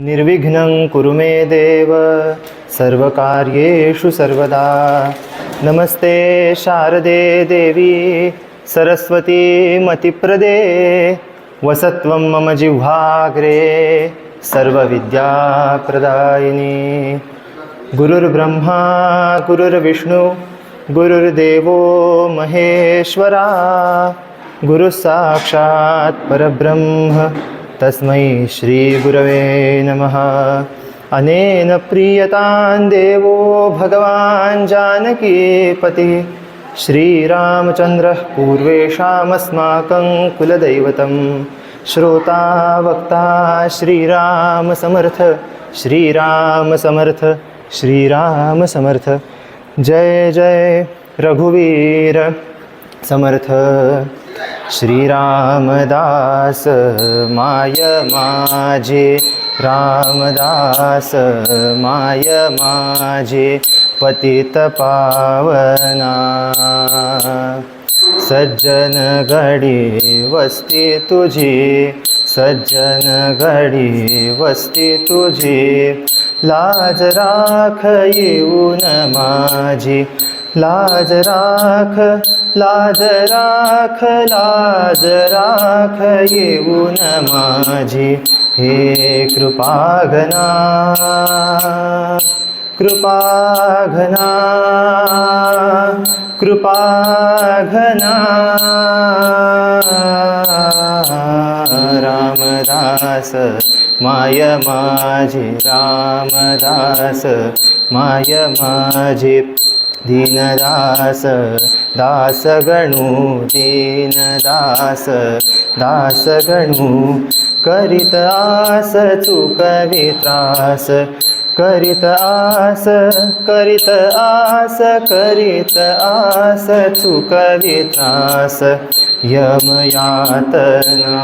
निर्विघ्नं कुरु मे देव सर्वकार्येषु सर्वदा। नमस्ते शारदे देवी सरस्वती मतिप्रदे वसत्वं मम जिह्वाग्रे सर्वविद्याप्रदायिनी। गुरुर्ब्रह्मा गुरुर्विष्णु गुरुर्देवो महेश्वरा गुरुः साक्षात् परब्रह्म तस्मै श्री गुरवे नमः। अनेन प्रीयतां देवो भगवान् जानकीपतिः श्रीरामचन्द्रः पूर्वेषामस्माकं कुलदैवतं। श्रोता वक्ता श्रीराम समर्थ श्रीराम समर्थ श्रीराम समर्थ। जय जय रघुवीर समर्थ। श्रीरामदास माय माझे रामदास माय माझे पतित पावना। सज्जन गडी वस्ती तुझी सज्जन गडी वस्ती तुझी लाज राख येऊन माझी लाज राख लाज राख लाज राख येऊन माझी। हे कृपाघना कृपाघना कृपाघना। रामदास माय माझे रामदास माय माझे दीनदास दास गणू दीनदास दास गणू करीत आस चुकवी त्रास करीत आस करीत आस करीत आस चुकवी त्रास यमयातना।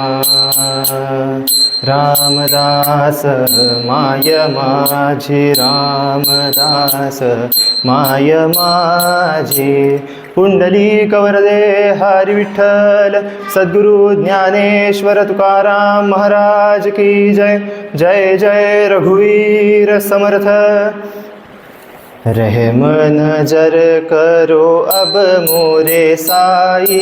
रामदास माय माझे रामदास माय माझे। पुंडलिक वरदे हरी विठ्ठल सद्गुरु ज्ञानेश्वर तुकाराम महाराज की जय। जय जय रघुवीर समर्थ। रहम नजर करो अब मोरे साई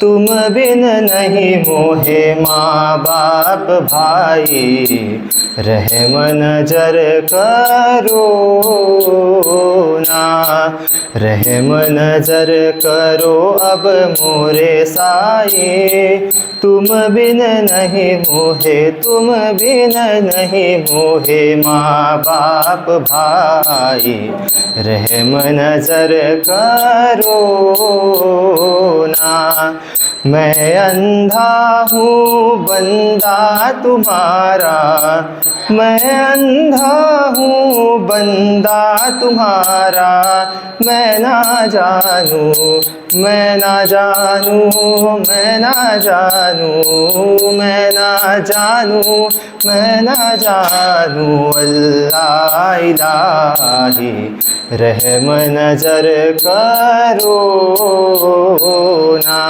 तुम बिन नहीं मोहे माँ बाप भाई। रहम नजर करो ना रहम नजर करो अब मोरे साई तुम बिन नहीं मोहे तुम बिन नहीं मोहे माँ बाप भाई। रहम नजर करो ना मैं अंधा हूँ बंदा तुम्हारा मैं अंधा हूँ बंदा तुम्हारा। मैं ना जानू मैं ना जानू मैं ना जानू मैं ना जानू मैं ना जानू अल्लाह इलाही। रहम नजर करो ना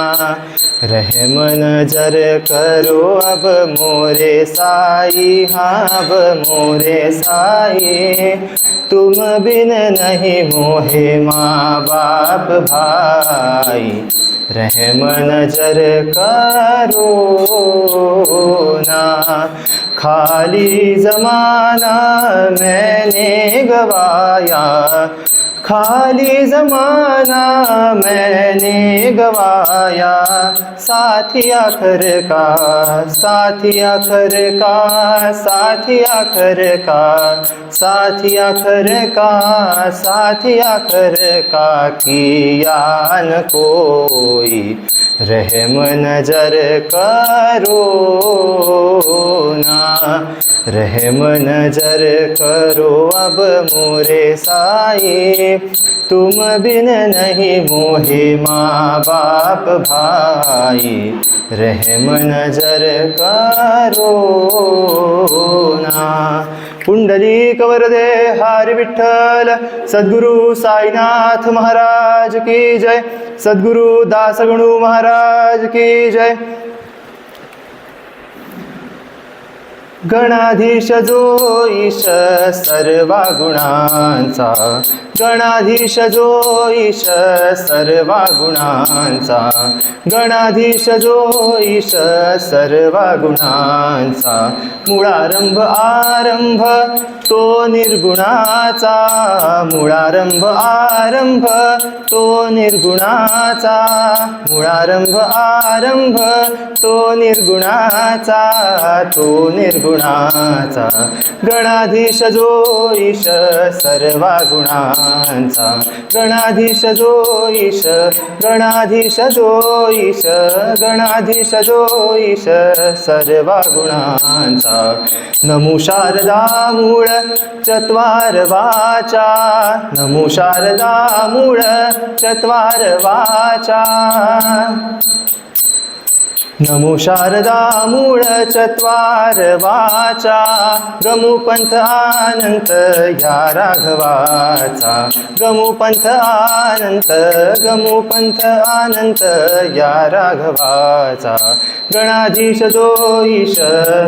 रहम नजर करो अब मोरे साई हाँ अब मोरे साई तुम बिन नहीं मोहे माँ बाप भाई। रहम नजर करो ना खाली जमाना मैंने गवाया खाली जमाना मैंने गवाया। साथी आखर का साथी आखर का साथी आखर का साथी आखर का साथी आखर का किया न कोई। रहम नजर करो ना रहम नजर करो अब मोरे साई तुम बिन नहीं मोहे माँ बाप भाई। रहम नजर करो ना। पुंडलिक वरदे हरी विठ्ठल सद्गुरु साईनाथ महाराज की जय। सद्गुरु दासगणू महाराज की जय। गणाधीश जो ईश सर्वा गुणांचा, गणाधीश जो ईश सर्वा गुणांचा, गणाधीश जो ईश सर्वा गुणांचा, मूळारंभ आरंभ तो निर्गुणाचा, मूळारंभ आरंभ तो निर्गुणाचा, मूळारंभ आरंभ तो निर्गुणाचा, तो निर्गुणाचा, गणाधीश जो ईश सर्वा गुणांचा, गणाधीश जो ईश, गणाधीश जो ईश, गणाधीश जो ईश सर्वा गुणांचा, नमो शारदा मूळ चत्वार वाचा, नमो शारदा मूळ चत्वार वाचा, नमो शारदा मूळ चत्वार वाचा, गमू पंथ अनंत या राघवाचा, गमू पंथ अनंत, गमू पंथ अनंत या राघवाचा, गणाधीश जो ईश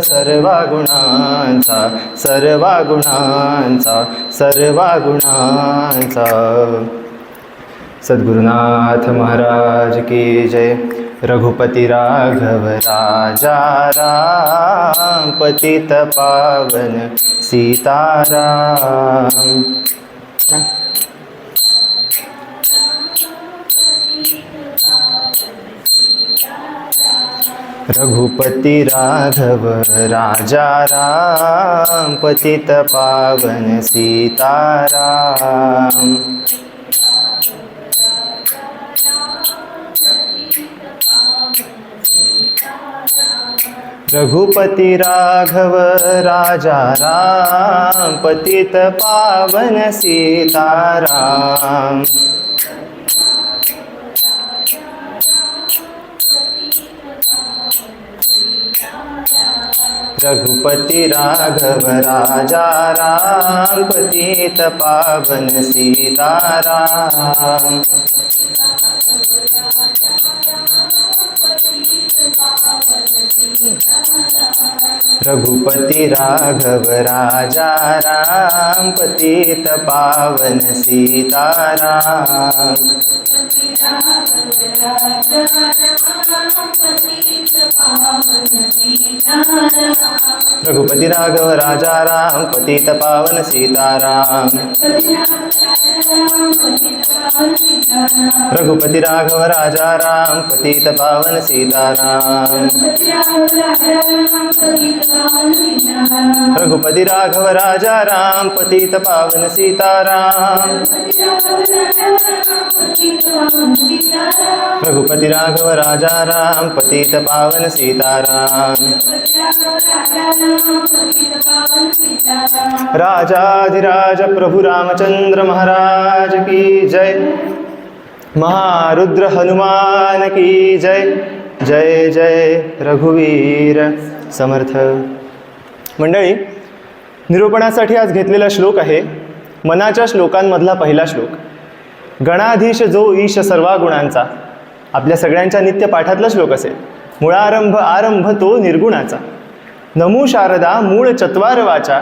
सर्वा गुणांचा, सर्वा गुणांचा, सर्वा गुणांचा। सद्गुरुनाथ महाराज की जय। रघुपति राघव राजा राम, पतित पावन सीताराम। रघुपति राघव राजा राम, पतित पावन सीताराम। रघुपति राघव राजा राम, पतित पावन सीताराम। रघुपति राघव राजा राम, पतित पावन सीताराम। रघुपति राघव राजा राम, पतित पावन सीताराम। रघुपति राघव राजा राम, पतित पावन सीताराम। रघुपति राघव राजा राम, पतित पावन सीताराम। रघुपति राघव राजा राम, पतित पावन सीताराम। रघुपति राघव राजा राम, पतित पावन सीताराम। राजाधिराज प्रभु रामचंद्र महाराज की जय। महारुद्र हनुमान की जय। जय जय रघुवीर समर्थ। मंडळी, निरूपणासाठी आज घेतलेला श्लोक आहे मनाच्या श्लोकांमधला पहिला श्लोक। गणाधीश जो ईश सर्वा गुणांचा, आपल्या सगळ्यांच्या नित्य पाठातला श्लोक असेल। मूळारंभ आरंभ तो निर्गुणाचा, नमो शारदा मूळ चत्वार वाचा,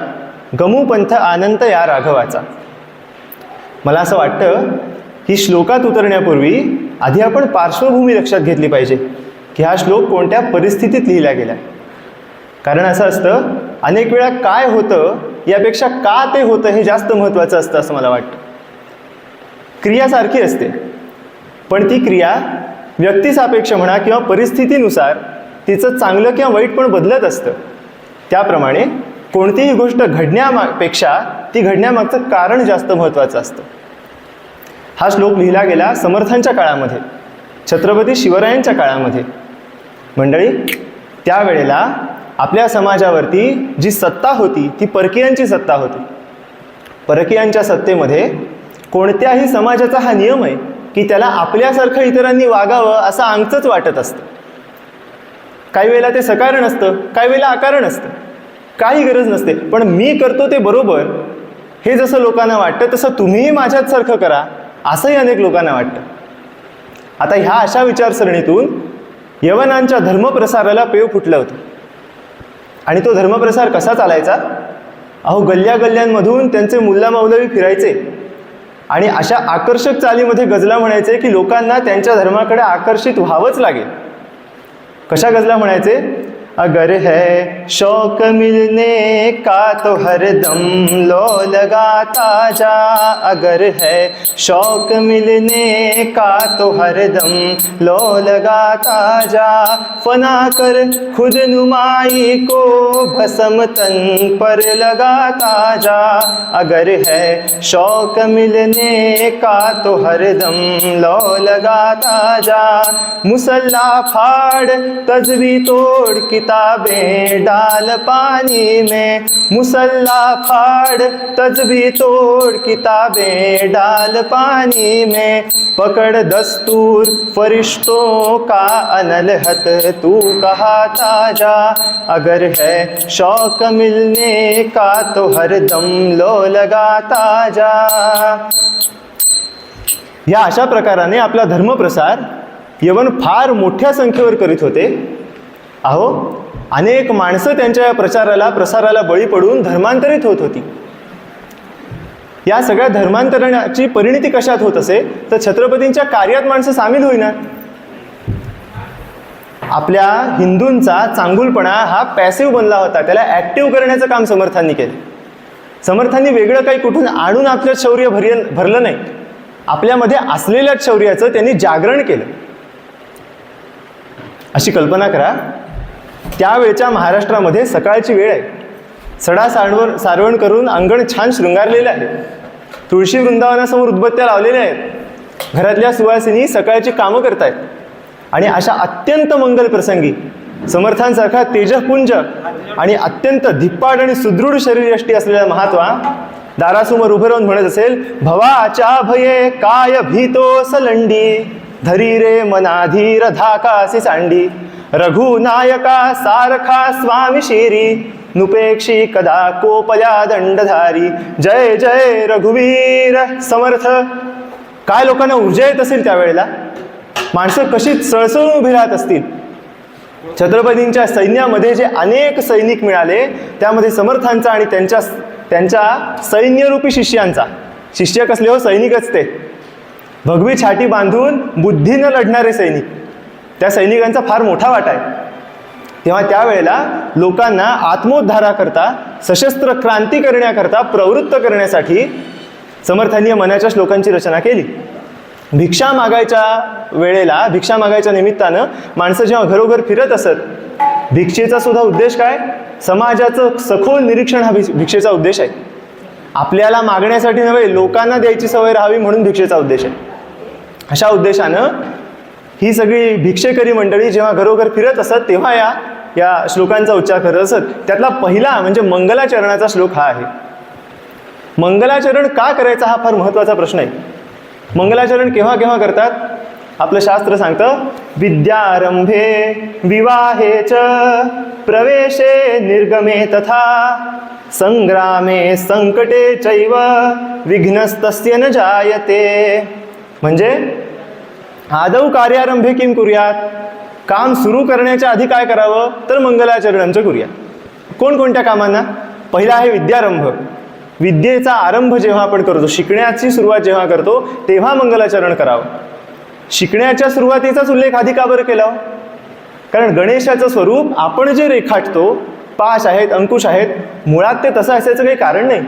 गमू पंथ आनंत या राघवाचा। मला असं वाटतं की श्लोकात उतरण्यापूर्वी आधी आपण पार्श्वभूमी लक्षात घेतली पाहिजे की हा श्लोक कोणत्या परिस्थितीत लिहिला गेला। कारण असं असतं, अनेक वेळा काय होतं यापेक्षा का ते होतं हे जास्त महत्त्वाचं असतं असं मला वाटतं। क्रिया सारखी असते, पण ती क्रिया व्यक्तिसापेक्ष म्हणा किंवा परिस्थितीनुसार तिचं चांगलं किंवा वाईट पण बदलत असतं। त्याप्रमाणे कोणतीही गोष्ट घडण्यापेक्षा ती घडण्यामागचं कारण जास्त महत्त्वाचं असतं। हा श्लोक लिहिला गेला समर्थांच्या काळामध्ये, छत्रपती शिवरायांच्या काळामध्ये। मंडळी, त्यावेळेला आपल्या समाजावरती जी सत्ता होती ती परकीयांची सत्ता होती। परकीयांच्या सत्तेमध्ये कोणत्याही समाजाचा हा नियम आहे की त्याला आपल्यासारखं इतरांनी वागावं असं अंगचंच वाटत असतं। काही वेळेला ते सकारण असतं, काही वेळेला अकारण असतं, काही गरज नसते, पण मी करतो ते बरोबर हे जसं लोकांना वाटतं तसं तुम्हीही माझ्याच सारखं करा असंही अनेक लोकांना वाटतं। आता ह्या अशा विचारसरणीतून यवनांच्या धर्मप्रसाराला पेव फुटलं होतं। आणि तो धर्मप्रसार कसा चालायचा? अहो, गल्ल्या गल्ल्यांमधून त्यांचे मुल्ला मौलवी फिरायचे आणि अशा आकर्षक चालीमध्ये गजला म्हणायचे की लोकांना त्यांच्या धर्माकडे आकर्षित व्हावंच लागेल. कशा गजला म्हणायचे? अगर है शौक मिलने का तो हरदम लो लगाता जा, अगर है शौक मिलने का तो हरदम लो लगाता जा, फना कर खुद नुमाई को भस्म तन पर लगाता जा, अगर है शौक मिलने का तो हरदम लो लगाता जा, मुसल्ला फाड़ तजवी तोड़ किताबें डाल पानी में, मुसल्ला फाड़ तजबी तोड़ किताबें डाल पानी में, पकड़ दस्तूर फरिश्तों का अनलहत तू कहता जा, अगर है शौक मिलने का तो हरदम लो लगाता जा. या अशा प्रकाराने आपला धर्मप्रसार यवन फार मोठ्या संख्येवर करीत होते. अहो, अनेक माणसं त्यांच्या या प्रसाराला बळी पडून धर्मांतरित होत होती. या सगळ्या धर्मांतरणाची परिणती कशात होत असे तर छत्रपतींच्या कार्यात माणसं सामील होईना. आपल्या हिंदूंचा चांगुलपणा हा पॅसिव्ह बनला होता, त्याला ॲक्टिव्ह करण्याचं काम समर्थांनी केलं. समर्थांनी वेगळं काही कुठून आणून आपल्यात शौर्य भरलं नाही, आपल्यामध्ये असलेल्याच शौर्याचं त्यांनी जागरण केलं. अशी कल्पना करा, त्यावेळच्या महाराष्ट्रामध्ये सकाळची वेळ आहे, सडा सारवण करून अंगण छान शृंगारलेलं आहे, तुळशी वृंदावनासमोर उदबत्त्या लावलेल्या आहेत, घरातल्या सुवासिनी सकाळची कामं करतायत आणि अशा अत्यंत मंगल प्रसंगी समर्थांसारखा तेजपुंज आणि अत्यंत धिप्पाड आणि सुदृढ शरीरयष्टी असलेला महात्मा दारासमोर उभं राहून म्हणत असेल, भवाच्या भये काय भीतो सलंडी, धरी रे मनाधीर धाकासी सांडी, रघुनायका सारखा स्वामी शिरी, नुपेक्षी कदा कोपल्या दंडधारी, जय जय रघुवीर समर्थ. काय लोकांना ऊर्जा येत असेल त्यावेळेला, माणसं कशी सळसळून उभी राहत असतील. छत्रपतींच्या सैन्यामध्ये जे अनेक सैनिक मिळाले त्यामध्ये समर्थांचा आणि त्यांच्या सैन्यरूपी शिष्यांचा, शिष्य कसले हो, सैनिकच ते, भगवी छाटी बांधून बुद्धीनं लढणारे सैनिक, त्या सैनिकांचा फार मोठा वाटा आहे. तेव्हा त्यावेळेला लोकांना आत्मोद्धाराकरता, सशस्त्र क्रांती करण्याकरता प्रवृत्त करण्यासाठी समर्थांनी मनाच्या श्लोकांची रचना केली. भिक्षा मागायच्या वेळेला, भिक्षा मागायच्या निमित्तानं माणसं जेव्हा घरोघर फिरत असत, भिक्षेचा सुद्धा उद्देश काय? समाजाचं सखोल निरीक्षण हा भिक्षेचा उद्देश आहे. आपल्याला मागण्यासाठी नव्हे, लोकांना द्यायची सवय राहावी म्हणून भिक्षेचा उद्देश आहे. अशा उद्देशानं ही सगळी भिक्षेकरी मंडळी जेव्हा घरोघर फिरत असत तेव्हा या श्लोकांचा उच्चार करत असत. त्यातला पहिला म्हणजे मंगलाचरणाचा श्लोक हा आहे. मंगलाचरण का करायचा हा फार महत्त्वाचा प्रश्न आहे. मंगलाचरण केव्हा केव्हा करतात? आपलं शास्त्र सांगतं, विद्यारंभे विवाहे च प्रवेशे निर्गमे तथा संग्रामे संकटे चैव विघ्नस्तस्य न जायते. म्हणजे आदौ कार्यारंभे किम कुर्यात, काम सुरू करण्याच्या आधी काय करावं तर मंगलाचरणचं करूया. कोणकोणत्या कामांना? पहिला आहे विद्यारंभ. विद्येचा आरंभ जेव्हा आपण करतो, शिकण्याची सुरुवात जेव्हा करतो तेव्हा मंगलाचरण करावं. शिकण्याच्या सुरुवातीचाच उल्लेख आधी का बरं केला? कारण गणेशाचं स्वरूप आपण जे रेखाटतो, पाश आहेत, अंकुश आहेत, मुळात ते तसं असायचं काही कारण नाही.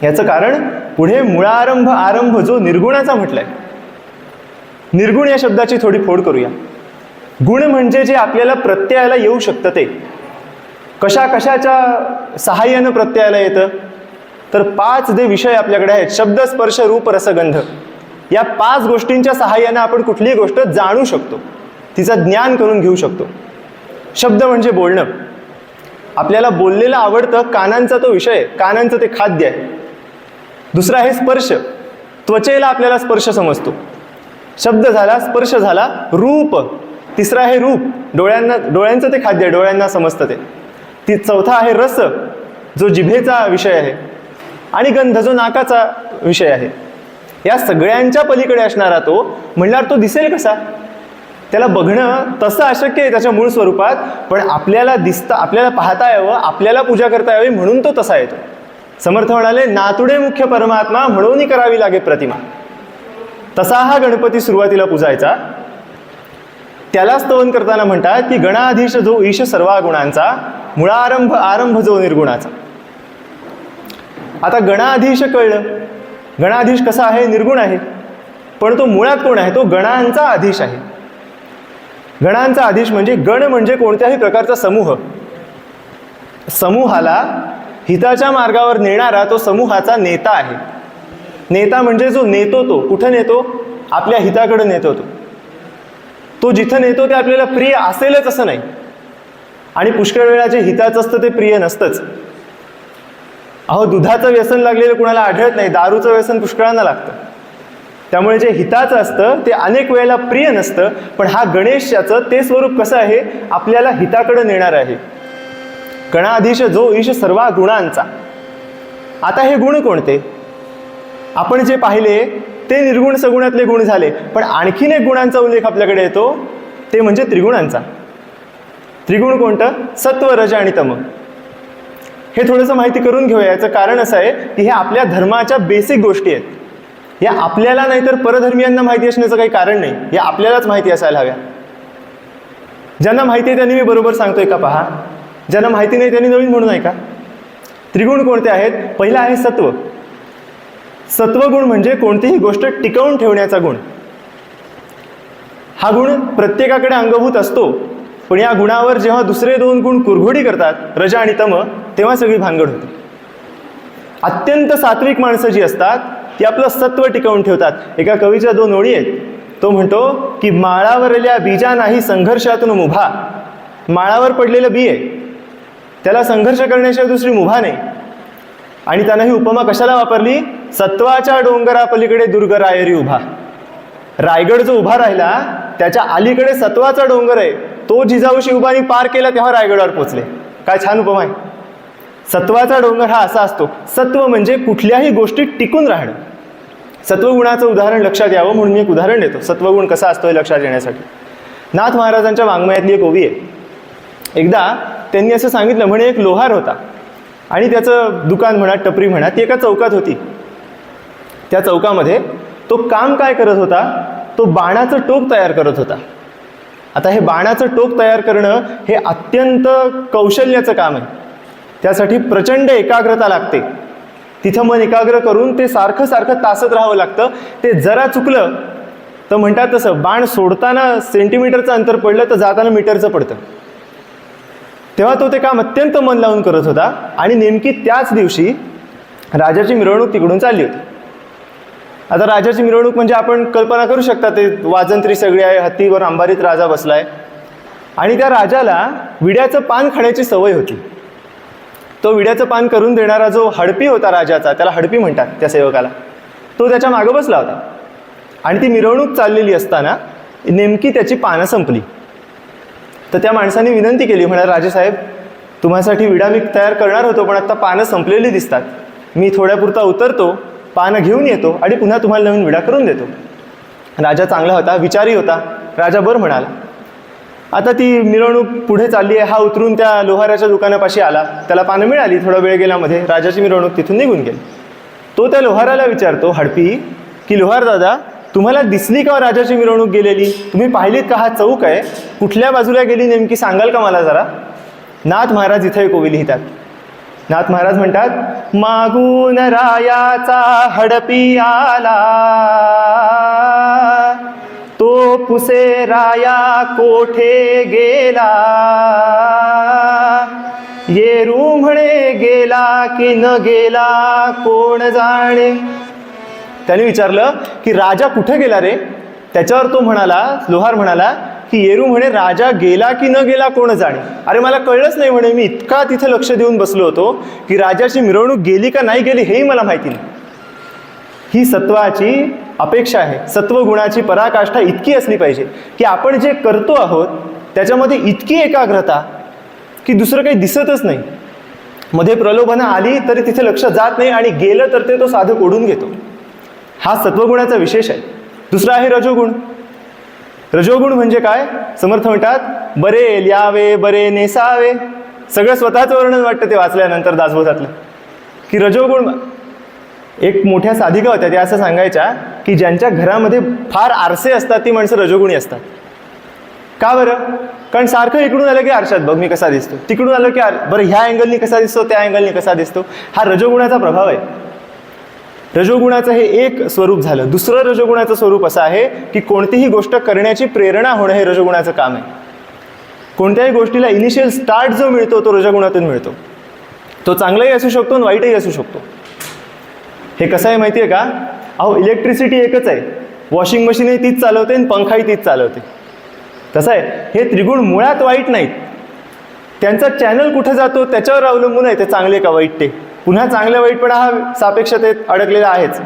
याचं कारण पुढे मुळारंभ आरंभ जो निर्गुणाचा म्हटलाय. निर्गुण या शब्दाची थोडी फोड करूया. गुण म्हणजे जे आपल्याला प्रत्ययाला येऊ शकतं ते. कशाच्या सहाय्यानं प्रत्ययाला येतं तर 5 जे विषय आपल्याकडे आहेत, शब्द स्पर्श रूप रसगंध, या 5 गोष्टींच्या सहाय्यानं आपण कुठलीही गोष्ट जाणू शकतो, तिचं ज्ञान करून घेऊ शकतो. शब्द म्हणजे बोलणं. आपल्याला बोललेलं आवडतं, कानांचा तो विषय आहे, कानांचं ते खाद्य आहे. दुसरा आहे स्पर्श. त्वचेला आपल्याला स्पर्श समजतो, शब्द झाला, स्पर्श झाला. रूप, तिसरा आहे रूप, डोळ्यांचं ते खाद्य आहे, डोळ्यांना समजतं ते. चौथा आहे रस, जो जिभेचा विषय आहे. आणि गंध, जो नाकाचा विषय आहे. या सगळ्यांच्या पलीकडे असणारा तो म्हणल्यावर तो दिसेल कसा? त्याला बघणं तसं अशक्य आहे त्याच्या मूळ स्वरूपात, पण आपल्याला दिसतं, आपल्याला पाहता यावं, आपल्याला पूजा करता यावी म्हणून तो तसा येतो. समर्थ म्हणाले, नातुडे मुख्य परमात्मा म्हणून करावी लागे प्रतिमा. तसा हा गणपती सुरुवातीला पूजायचा. त्याला स्तवन करताना म्हणतात की गणाधीश जो ईश सर्वा गुणांचा, मुळारंभ आरंभ जो निर्गुणाचा. आता गणाधीश कळलं, गणाधीश कसा आहे, निर्गुण आहे, पण तो मुळात कोण आहे, तो गणांचा आधीश आहे. गणांचा आधीश म्हणजे गण म्हणजे कोणत्याही प्रकारचा समूह, समूहाला हिताच्या मार्गावर नेणारा तो समूहाचा नेता आहे. नेता म्हणजे जो नेतो, तो कुठं नेतो, आपल्या हिताकडे नेतो. तो जिथं नेतो ते आपल्याला प्रिय असेलच असं नाही, आणि पुष्कळ वेळा जे हिताचं असतं ते प्रिय नसतंच. अहो, दुधाचं व्यसन लागलेलं कुणाला आढळत नाही, दारूचं व्यसन पुष्कळांना लागतं. त्यामुळे जे हिताचं असतं ते अनेक वेळेला प्रिय नसतं, पण हा गणेशाचं ते स्वरूप कसं आहे, आपल्याला हिताकडे नेणार आहे. गणाधीश जो ईश सर्वा गुणांचा. आता हे गुण कोणते, आपण जे पाहिले ते निर्गुण सगुणातले गुण झाले, पण आणखीन एक गुणांचा उल्लेख आपल्याकडे येतो, ते म्हणजे त्रिगुणांचा. त्रिगुण कोणतं, सत्व रज आणि तम. हे थोडंसं माहिती करून घेऊया. याचं कारण असं आहे की हे आपल्या धर्माच्या बेसिक गोष्टी आहेत. या आपल्याला नाही तर परधर्मीयांना माहिती असण्याचं काही कारण नाही, या आपल्यालाच माहिती असायला हव्या. ज्यांना माहिती आहे त्यांनी मी बरोबर सांगतोय का पहा, ज्यांना माहिती नाही त्यांनी नवीन म्हणून ऐका. त्रिगुण कोणते आहेत, पहिला आहे सत्व. सत्वगुण म्हणजे कोणतीही गोष्ट टिकवून ठेवण्याचा गुण. हा गुण प्रत्येकाकडे अंगभूत असतो, पण या गुणावर जेव्हा दुसरे दोन गुण कुरघोडी करतात, रज आणि तम, तेव्हा सगळी भानगड होते. अत्यंत सात्विक माणसं जी असतात ती आपलं सत्व टिकवून ठेवतात. एका कवीच्या 2 ओळी आहेत. तो म्हणतो की माळावरल्या बीजा नाही संघर्षातून मुभा. माळावर पडलेलं बी आहे, त्याला संघर्ष करण्याशिवाय दुसरी मुभा नाही. आणि त्यानं ही उपमा कशाला वापरली, सत्वाच्या डोंगरा पलीकडे दुर्ग रायरी उभा. रायगड जो उभा राहिला त्याच्या अलीकडे सत्वाचा डोंगर आहे, तो जिजाऊ शिवबानी पार केला तेव्हा रायगडावर पोचले. काय छान उपमा आहे. सत्वाचा डोंगर हा असा असतो. सत्व म्हणजे कुठल्याही गोष्टीत टिकून राहणं. सत्वगुणाचं उदाहरण लक्षात यावं म्हणून मी एक उदाहरण देतो, सत्वगुण कसा असतो हे लक्षात येण्यासाठी. नाथ महाराजांच्या वाङ्मयातली एक ओवी आहे. एकदा त्यांनी असं सांगितलं, म्हणे एक लोहार होता आणि त्याचं दुकान म्हणा, टपरी म्हणा, ती एका चौकात होती. त्या चौकामध्ये तो काम काय करत होता, तो बाणाचं टोक तयार करत होता. आता हे बाणाचं टोक तयार करणं हे अत्यंत कौशल्याचं काम आहे. त्यासाठी प्रचंड एकाग्रता लागते. तिथं मन एकाग्र करून ते सारखं सारखं तासत राहावं लागतं. ते जरा चुकलं तर म्हणतात तसं, बाण सोडताना सेंटीमीटरचं अंतर पडलं तर जाताना मीटरचं पडतं. तेव्हा तो ते काम अत्यंत मन लावून करत होता. आणि नेमकी त्याच दिवशी राजाची मिरवणूक तिकडून चालली होती. आता राजाची मिरवणूक म्हणजे आपण कल्पना करू शकता, ते वाजंत्री सगळी आहे, हत्तीवर अंबारीत राजा बसलाय, आणि त्या राजाला विड्याचं पान खाण्याची सवय होती. तो विड्याचं पान करून देणारा जो हडपी होता राजाचा, त्याला हडपी म्हणतात त्या सेवकाला, तो त्याच्या मागं बसला होता. आणि ती मिरवणूक चाललेली असताना नेमकी त्याची पानं संपली. तर त्या माणसाने विनंती केली, म्हणाला, राजेसाहेब तुम्हासाठी विडा मी तयार करणार होतो, पण आता पानं संपलेली दिसतात, मी थोड्यापुरता उतरतो, पानं घेऊन येतो आणि पुन्हा तुम्हाला नवीन विडा करून देतो. राजा चांगला होता, विचारी होता. राजा बरं म्हणाला. आता ती मिरवणूक पुढे चालली आहे. हा उतरून त्या लोहाराच्या दुकानापाशी आला, त्याला पानं मिळाली. थोडा वेळ गेल्यामध्ये राजाची मिरवणूक तिथून निघून गेली. तो त्या लोहाराला विचारतो, हडपी, की लोहार दादा, तुम्हाला दिसली का राजाची मिरवणूक गेलेली, तुम्ही पाहिलीत का, हा चौक आहे, कुठल्या बाजूला गेली नेमकी सांगाल का मला जरा. नाथ महाराज इथं एक ओवी लिहितात. नाथ महाराज म्हणतात, मागून रायाचा हडपी आला, तो पुसे राया कोठे गेला, येरू म्हणे गेला की न गेला कोण जाणे. त्याने विचारलं की राजा कुठे गेला रे. त्याच्यावर तो म्हणाला, लोहार म्हणाला की येरू म्हणे राजा गेला की न गेला कोण जाणे. अरे मला कळलंच नाही म्हणे, मी इतका तिथे लक्ष देऊन बसलो होतो की राजाची मिरवणूक गेली का नाही गेली हेही मला माहिती नाही. ही सत्वाची अपेक्षा आहे. सत्वगुणाची पराकाष्ठा इतकी असली पाहिजे की आपण जे करतो आहोत त्याच्यामध्ये इतकी एकाग्रता की दुसरं काही दिसतच नाही. मध्ये प्रलोभनं आली तरी तिथे लक्ष जात नाही, आणि गेलं तर ते तो साधक ओढून घेतो. हा सत्वगुणाचा विशेष आहे. दुसरा आहे रजोगुण. रजोगुण म्हणजे काय? समर्थ म्हणतात बरे ल्यावे बरे नेसावे. सगळं स्वतःचं वर्णन वाटतं ते वाचल्यानंतर दासबोधातलं, की रजोगुण. एक मोठ्या साधिका होत्या, त्या असं सांगायच्या की ज्यांच्या घरामध्ये फार आरसे असतात ती माणसं रजोगुणी असतात. का बरं? कारण सारखं इकडून आलं की आरशात बघ मी कसा दिसतो, तिकडून आलं की बरं ह्या अँगलनी कसा दिसतो, त्या अँगलनी कसा दिसतो. हा रजोगुणाचा प्रभाव आहे. रजोगुणाचं हे एक स्वरूप झालं. दुसरं रजोगुणाचं स्वरूप असं आहे की कोणतीही गोष्ट करण्याची प्रेरणा होणं हे रजोगुणाचं काम आहे. कोणत्याही गोष्टीला इनिशियल स्टार्ट जो मिळतो तो रजोगुणातून मिळतो. तो चांगलाही असू शकतो आणि वाईटही असू शकतो. हे कसं आहे माहिती आहे का? अहो, इलेक्ट्रिसिटी एकच आहे, वॉशिंग मशीनही तीच चालवते आणि पंखाही तीच चालवते. तसं आहे, हे त्रिगुण मुळात वाईट नाहीत. त्यांचा चॅनल कुठं जातो त्याच्यावर अवलंबून आहे ते चांगले का वाईट. ते पुन्हा चांगल्या वाईटपणा हा सापेक्षतेत अडकलेला आहेच.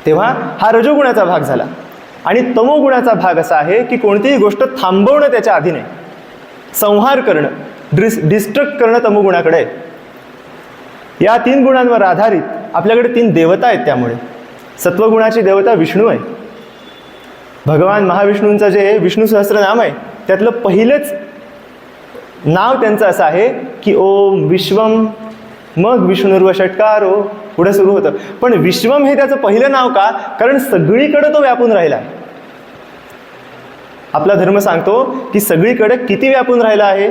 तेव्हा हा रजोगुणाचा भाग झाला. आणि तमोगुणाचा भाग असा आहे की कोणतीही गोष्ट थांबवणं त्याच्या अधीन आहे. संहार करणं, डिस्ट्रक्ट करणं तमोगुणाकडे आहे. या 3 गुणांवर आधारित आपल्याकडे 3 देवता आहेत. त्यामुळे सत्वगुणाची देवता विष्णू आहे. भगवान महाविष्णूंचं जे विष्णू सहस्त्रनाम आहे त्यातलं पहिलंच नाव त्यांचं असं आहे की ओम विश्वम, मग विष्णुर्व षटकारो पुढे सुरू होतं. पण विश्वम हे त्याचं पहिलं नाव का? कारण सगळीकडे तो व्यापून राहिला आहे. आपला धर्म सांगतो की सगळीकडे किती व्यापून राहिला आहे.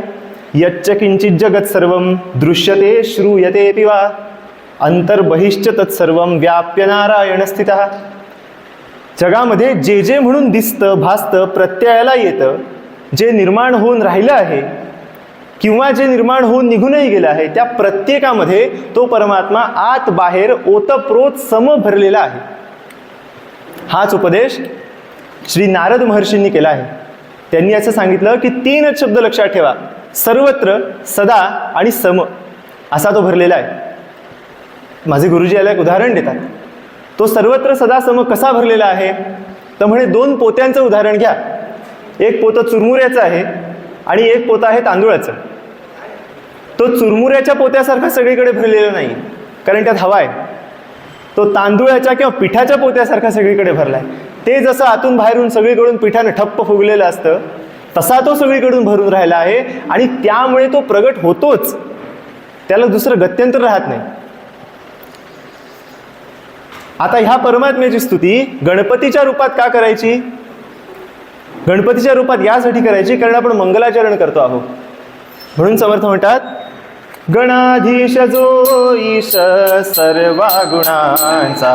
यच्च किंचित जगत सर्वं दृश्यते श्रूयते वा अंतर्बहिश्च तत्सर्वं व्याप्य नारायण स्थितः. जगामध्ये जे जे म्हणून दिसतं, भासतं, प्रत्ययाला येतं, जे निर्माण होऊन राहिलं आहे किंवा जे निर्माण होऊन निघूनही गेलं आहे, त्या प्रत्येकामध्ये तो परमात्मा आत बाहेर ओतप्रोत सम भरलेला आहे. हाच उपदेश श्री नारद महर्षींनी केला आहे. त्यांनी असं सांगितलं की 3च शब्द लक्षात ठेवा, सर्वत्र, सदा आणि सम असा तो भरलेला आहे. माझे गुरुजी याला एक उदाहरण देतात. तो सर्वत्र सदा सम कसा भरलेला आहे तर म्हणे 2 पोत्यांचं उदाहरण घ्या. एक पोतं चुरमुऱ्याचं आहे आणि एक पोतं आहे तांदूळाचं. तो चुरमुऱ्याच्या पोत्यासारखा सगळीकडे भरलेला नाही कारण त्यात हवा आहे. तो तांदूळाच्या किंवा पिठाच्या पोत्यासारखा सगळीकडे भरला आहे. ते जसं आतून बाहेरून सगळीकडून पिठानं ठप्प फुगलेलं असतं तसा तो सगळीकडून भरून राहिला आहे आणि त्यामुळे तो प्रगट होतोच, त्याला दुसरं गत्यंतर राहत नाही. आता ह्या परमात्म्याची स्तुती गणपतीच्या रूपात का करायची? गणपतीच्या रूपात यासाठी करायची कारण आपण मंगलाचरण करतो आहोत. म्हणून समर्थ म्हणतात गणाधीश जो ईश सर्वा गुणांचा,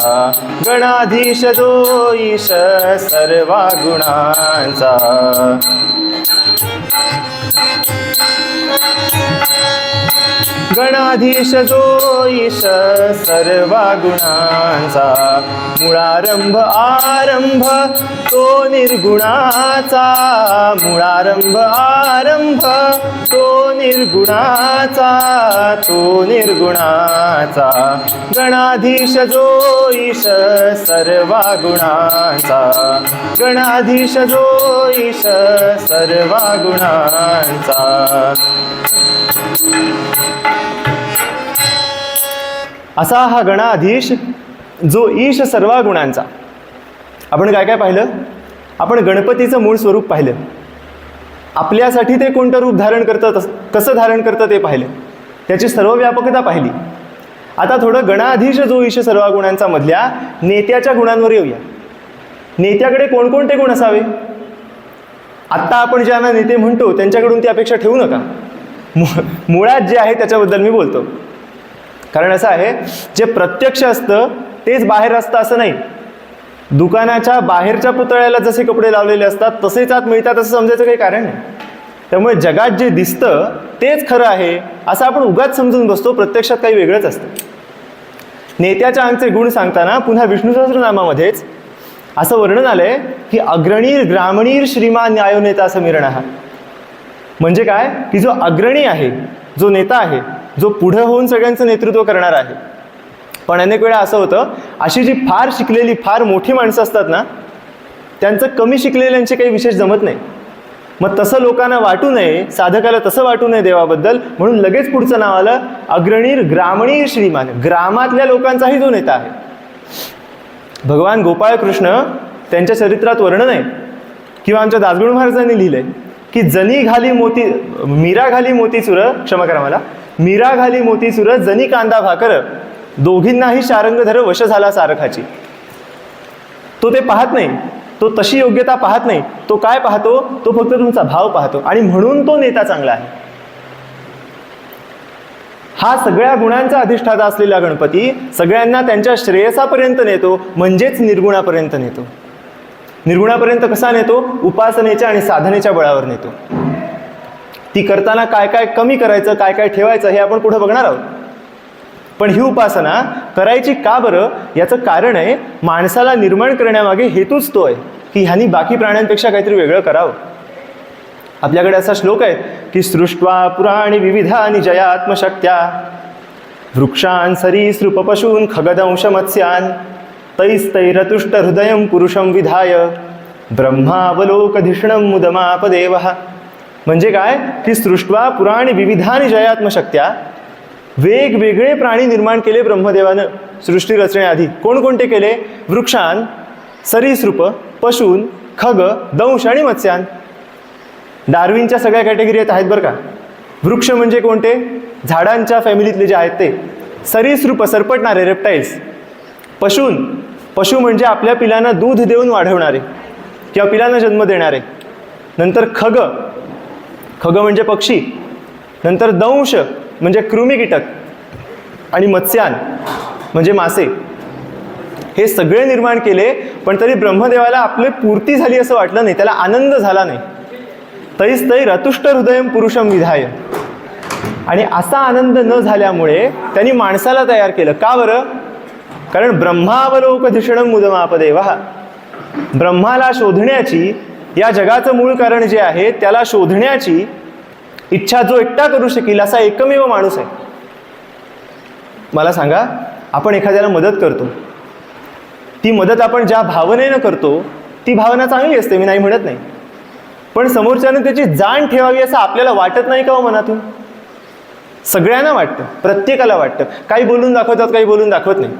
गणाधीश जो ईश सर्वा गुणांचा. गणाधीश जो ईश सर्वा गुणांचा, मुळारंभ आरंभ तो निर्गुणाचा, मुळारंभ आरंभ तो निर्गुणाचा, तो निर्गुणाचा. गणाधीश जो ईश सर्वा गुणांचा, गणाधीश जो ईश सर्वा गुणांचा. असा हा गणाधीश जो ईश सर्वा गुणांचा. आपण काय काय पाहिलं? आपण गणपतीचं मूळ स्वरूप पाहिलं. आपल्यासाठी ते कोणतं रूप धारण करतं, कसं धारण करतं ते पाहिलं. त्याची सर्व व्यापकता पाहिली. आता थोडं गणाधीश जो ईश सर्वा गुणांचा मधल्या नेत्याच्या गुणांवर येऊया. नेत्याकडे कोणकोणते गुण असावे? आत्ता आपण ज्यांना नेते म्हणतो त्यांच्याकडून ती अपेक्षा ठेवू नका. मुळात जे आहे त्याच्याबद्दल मी बोलतो. कारण असं आहे, जे प्रत्यक्ष असतं तेच बाहेर असतं असं नाही. दुकानाच्या बाहेरच्या पुतळ्याला जसे कपडे लावलेले असतात तसेच आत मिळतात असं समजायचं काही कारण नाही. त्यामुळे जगात जे दिसतं तेच खरं आहे असं आपण उगाच समजून बसतो. प्रत्यक्षात काही वेगळंच असतं. नेत्याच्या अंगचे गुण सांगताना पुन्हा विष्णू सहस्रनामामध्येच असं वर्णन आलंय की अग्रणीर ग्रामणीर श्रीमान न्यायोनेता समीरणः. म्हणजे काय की जो अग्रणी आहे, जो नेता आहे, जो पुढे होऊन सगळ्यांचं नेतृत्व करणार आहे. पण अनेक वेळा असं होतं, अशी जी फार शिकलेली फार मोठी माणसं असतात ना, त्यांचं कमी शिकलेल्यांचे काही विशेष जमत नाही. मग तसं लोकांना वाटू नये, साधकाला तसं वाटू नये देवाबद्दल, म्हणून लगेच पुढचं नाव आलं अग्रणीर ग्रामणीर श्रीमान. ग्रामातल्या लोकांचाही जो नेता आहे. भगवान गोपाळ कृष्ण त्यांच्या चरित्रात वर्णन आहे किंवा आमच्या दासगणू महाराजांनी लिहिलंय की जनी घाली मोती मीरा घाली मोतीचुर, क्षमा करा मला, मीरा घाली मोतीचुर जनी कांदा भाकर, दोघींनाही शारंगधर वश झाला सारखाची. तो ते पाहत नाही, तो तशी योग्यता पाहत नाही, तो काय पाहतो, तो फक्त तुमचा भाव पाहतो, आणि म्हणून तो नेता चांगला आहे. हा सगळ्या गुणांचा अधिष्ठाता असलेला गणपती सगळ्यांना त्यांच्या श्रेयसापर्यंत नेतो, म्हणजेच निर्गुणापर्यंत नेतो. निर्गुणापर्यंत कसा नेतो? उपासनेच्या आणि साधनेच्या बळावर नेतो. ती करताना काय काय कमी करायचं, काय काय ठेवायचं हे आपण पुढे बघणार आहोत. पण ही उपासना करायची का बरं, याचं कारण आहे माणसाला निर्माण करण्यामागे हेतूच तो आहे की ह्यांनी बाकी प्राण्यांपेक्षा काहीतरी वेगळं करावं. आपल्याकडे असा श्लोक आहे की सृष्ट्वा पुराणी विविधानि जयात्मशक्त्या वृक्षान सरीसृप पशून खगदंश मत्स्यान तैस्तैरतुष्ट हृदयं पुरुषं विधाय ब्रह्मावलोकधिषणं मुदमापदेवः. म्हणजे काय की सृष्ट्वा पुराणी विविधानि जयात्मशक्त्या, वेगवेगळे प्राणी निर्माण केले ब्रह्मदेवानं सृष्टी रचण्याआधी. कोणकोणते केले? वृक्षान, सरीसृप, पशून, खग, दंश आणि मत्स्यान. डार्विनच्या सगळ्या कॅटेगरीत आहेत बरं का. वृक्ष म्हणजे कोणते? झाडांच्या फॅमिलीतले जे आहेत ते. सरीसृप, सरपटणारे रेप्टाईल्स. पशून, पशु म्हणजे आपल्या पिलांना दूध देऊन वाढवणारे किंवा पिलांना जन्म देणारे. नंतर खग, खग म्हणजे पक्षी. नंतर दंश म्हणजे कृमी कीटक. आणि मत्स्यान म्हणजे मासे. हे सगळे निर्माण केले, पण तरी ब्रह्मदेवाला आपले पूर्ती झाली असं वाटलं नाही, त्याला आनंद झाला नाही. तैस्तैर अतुष्ट हृदयं पुरुषं विधाय. आणि असा आनंद न झाल्यामुळे त्यांनी माणसाला तयार केलं. का बरं? कारण ब्रह्मावलोकधिषणं मुदमापदेवः. ब्रह्माला शोधण्याची, या जगाचं मूळ कारण जे आहे त्याला शोधण्याची इच्छा जो एकटा करू शकेल असा एकमेव माणूस आहे. मला सांगा, आपण एखाद्याला मदत करतो, ती मदत आपण ज्या भावनेनं करतो ती भावना चांगली असते, मी नाही म्हणत नाही, पण समोरच्यानं त्याची जाण ठेवावी असं आपल्याला वाटत नाही का हो मनातून? सगळ्यांना वाटतं, प्रत्येकाला वाटतं. काही बोलून दाखवतात, काही बोलून दाखवत नाही.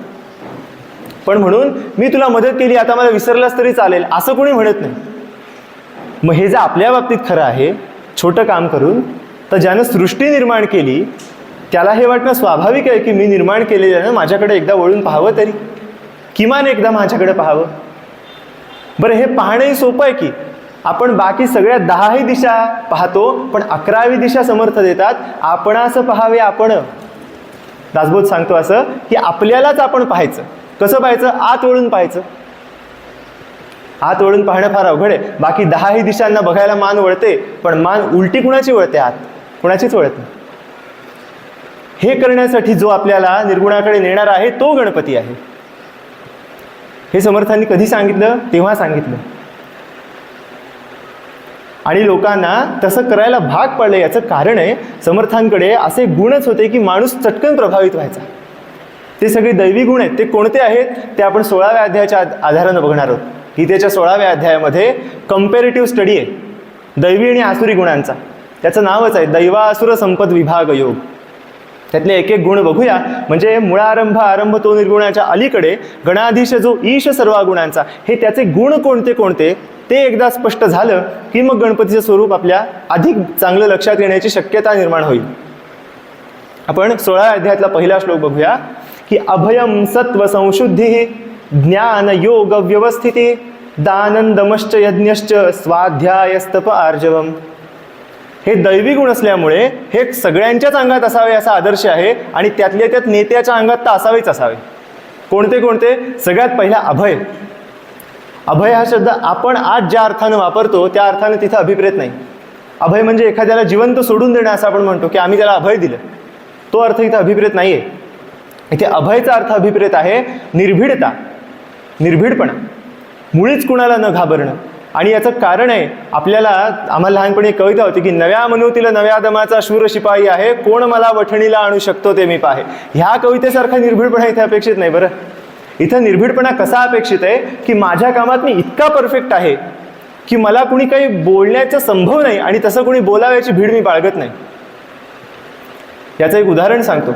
पण म्हणून मी तुला मदत केली, आता मला विसरलास तरी चालेल असं कोणी म्हणत नाही. मग हे जर आपल्या बाबतीत खरं आहे, छोटं काम करून, तर ज्यानं सृष्टी निर्माण केली त्याला हे वाटणं स्वाभाविक आहे की मी निर्माण केलेल्यानं माझ्याकडे एकदा वळून पाहावं, तरी किमान एकदा माझ्याकडे पाहावं. बरं, हे पाहणंही सोपं आहे की आपण बाकी सगळ्या 10ही दिशा पाहतो, पण 11वी दिशा समर्थ देतात आपण असं पाहावे. आपण दासबोध सांगतो असं की आपल्यालाच आपण पाहायचं. कसं पाहायचं? आत वळून पाहायचं. आत वळून पाहणं फार अवघड आहे. बाकी 10ही दिशांना बघायला मान वळते, पण मान उलटी कुणाची वळते? आत कुणाचीच वळत नाही. हे करण्यासाठी जो आपल्याला निर्गुणाकडे नेणार आहे तो गणपती आहे. हे समर्थांनी कधी सांगितलं? तेव्हा सांगितलं. आणि लोकांना तसं करायला भाग पडलं. याचं कारण आहे समर्थांकडे असे गुणच होते की माणूस चटकन प्रभावित व्हायचा. ते सगळे दैवी गुण आहेत. ते कोणते आहेत ते आपण 16व्या अध्यायाच्या आधारानं बघणार आहोत. गीतेच्या 16व्या अध्यायामध्ये कंपॅरेटिव्ह स्टडी आहे दैवी आणि आसुरी गुणांचा. त्याचं नावच आहे दैवासुर संपद विभाग योग. त्यातले एक एक गुण बघूया. म्हणजे मुळारंभ आरंभ तो निर्गुणाच्या अलीकडे गणाधीश जो ईश सर्व गुणांचा, हे त्याचे गुण कोणते कोणते ते एकदा स्पष्ट झालं की मग गणपतीचं स्वरूप आपल्या अधिक चांगलं लक्षात येण्याची शक्यता निर्माण होईल. आपण 16व्या अध्यायातला पहिला श्लोक बघूया की अभयम सत्व संशुद्धी ज्ञान योग व्यवस्थिती दानंदमश्च यज्ञश्च स्वाध्यायस्तप आर्जवम. हे दैवी गुण असल्यामुळे हे सगळ्यांच्याच अंगात असावे असा आदर्श आहे. आणि त्यातल्या त्यात नेत्याच्या अंगात तर असावेच असावे. कोणते कोणते? सगळ्यात पहिला अभय. अभय हा शब्द आपण आज ज्या अर्थानं वापरतो त्या अर्थानं तिथं अभिप्रेत नाही. अभय म्हणजे एखाद्याला जिवंत सोडून देणं असं आपण म्हणतो की आम्ही त्याला अभय दिलं, तो अर्थ इथं अभिप्रेत नाही आहे. इथे अभयचा अर्थ अभिप्रेत आहे निर्भीडता, निर्भीडपणा, मुळीच कुणाला न घाबरणं. आणि याचं कारण आहे आम्हाला लहानपणी कविता होती की नव्या मनोतील नव्या दमाचा शूर शिपाई आहे, कोण मला वठणीला आणू शकतो ते मी पाहे. ह्या कवितेसारखा निर्भीडपणा इथे अपेक्षित नाही. बरं, इथं निर्भीडपणा कसा अपेक्षित आहे की माझ्या कामात मी इतका परफेक्ट आहे की मला कुणी काही बोलण्याचा संभव नाही आणि तसं कुणी बोलाव्याची भीड मी बाळगत नाही. याचं एक उदाहरण सांगतो.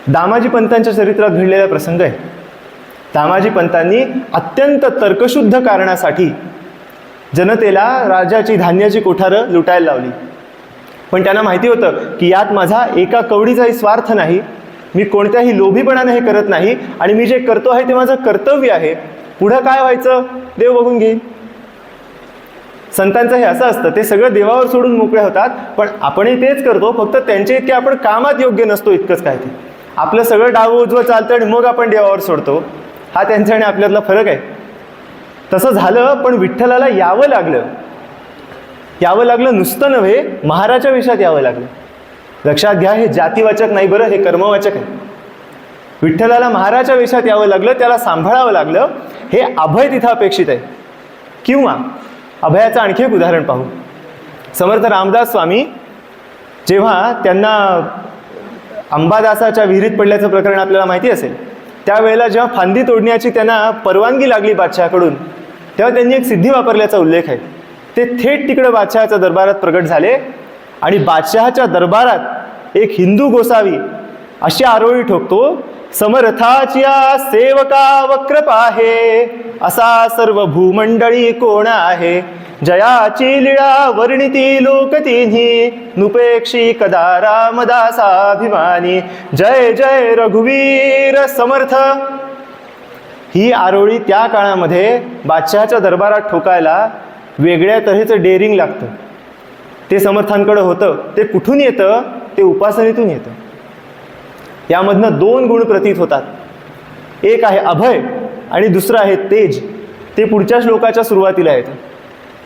दामाजी पंतांच्या चरित्रात घडलेला प्रसंग आहे. दामाजी पंतांनी अत्यंत तर्कशुद्ध कारणासाठी जनतेला राजाची धान्याची कोठारं लुटायला लावली. पण त्यांना माहिती होतं की यात माझा एका कवडीचाही स्वार्थ नाही, मी कोणत्याही लोभीपणाने हे करत नाही आणि मी जे करतो आहे ते माझं कर्तव्य आहे. पुढं काय व्हायचं देव बघून घेईल. संतांचं हे असं असतं, ते सगळं देवावर सोडून मोकळे होतात, पण आपणही तेच करतो, फक्त त्यांच्या इतके आपण कामात योग्य नसतो इतकंच काय ते. आपलं सगळं डावं उजवं चालतं आणि मग आपण देवावर सोडतो. हा त्यांच्या आणि आपल्यातला फरक आहे. तसं झालं, पण विठ्ठलाला यावं लागलं नुसतं नव्हे, महाराच्या वेशात यावं लागलं. लक्षात घ्या, हे जातीवाचक नाही बरं, हे कर्मवाचक आहे. विठ्ठलाला महाराच्या वेशात यावं लागलं, त्याला सांभाळावं लागलं. हे अभय तिथं अपेक्षित आहे. किंवा अभयाचं आणखी एक उदाहरण पाहू. समर्थ रामदास स्वामी जेव्हा त्यांना अंबादासाच्या विहिरीत पडल्याचं प्रकरण आपल्याला माहिती असेल, त्यावेळेला जेव्हा फांदी तोडण्याची त्यांना परवानगी लागली बादशहाकडून, तेव्हा त्यांनी एक सिद्धी वापरल्याचा उल्लेख आहे. ते थेट तिकडे बादशहाच्या दरबारात प्रगट झाले आणि बादशहाच्या दरबारात एक हिंदू गोसावी अशी आरोळी ठोकतो, समर्थाच्या सेवका वक्र आहे, असा सर्व भूमंडळी कोण आहे, जयाची लीळा वर्णिती लोक तिन्ही, नुपेक्षी कदा रामदासाभिमानी, जय जय रघुवीर समर्थ. ही आरोळी त्या काळामध्ये बादशहाच्या दरबारात ठोकायला वेगळ्या तऱ्हेचं डेअरिंग लागतं. ते समर्थांकडे होतं. ते कुठून येतं? ते उपासनेतून येतं. यामधनं दोन गुण प्रतीत होतात. एक आहे अभय आणि दुसरं आहे तेज. ते पुढच्या श्लोकाच्या सुरुवातीला येतं.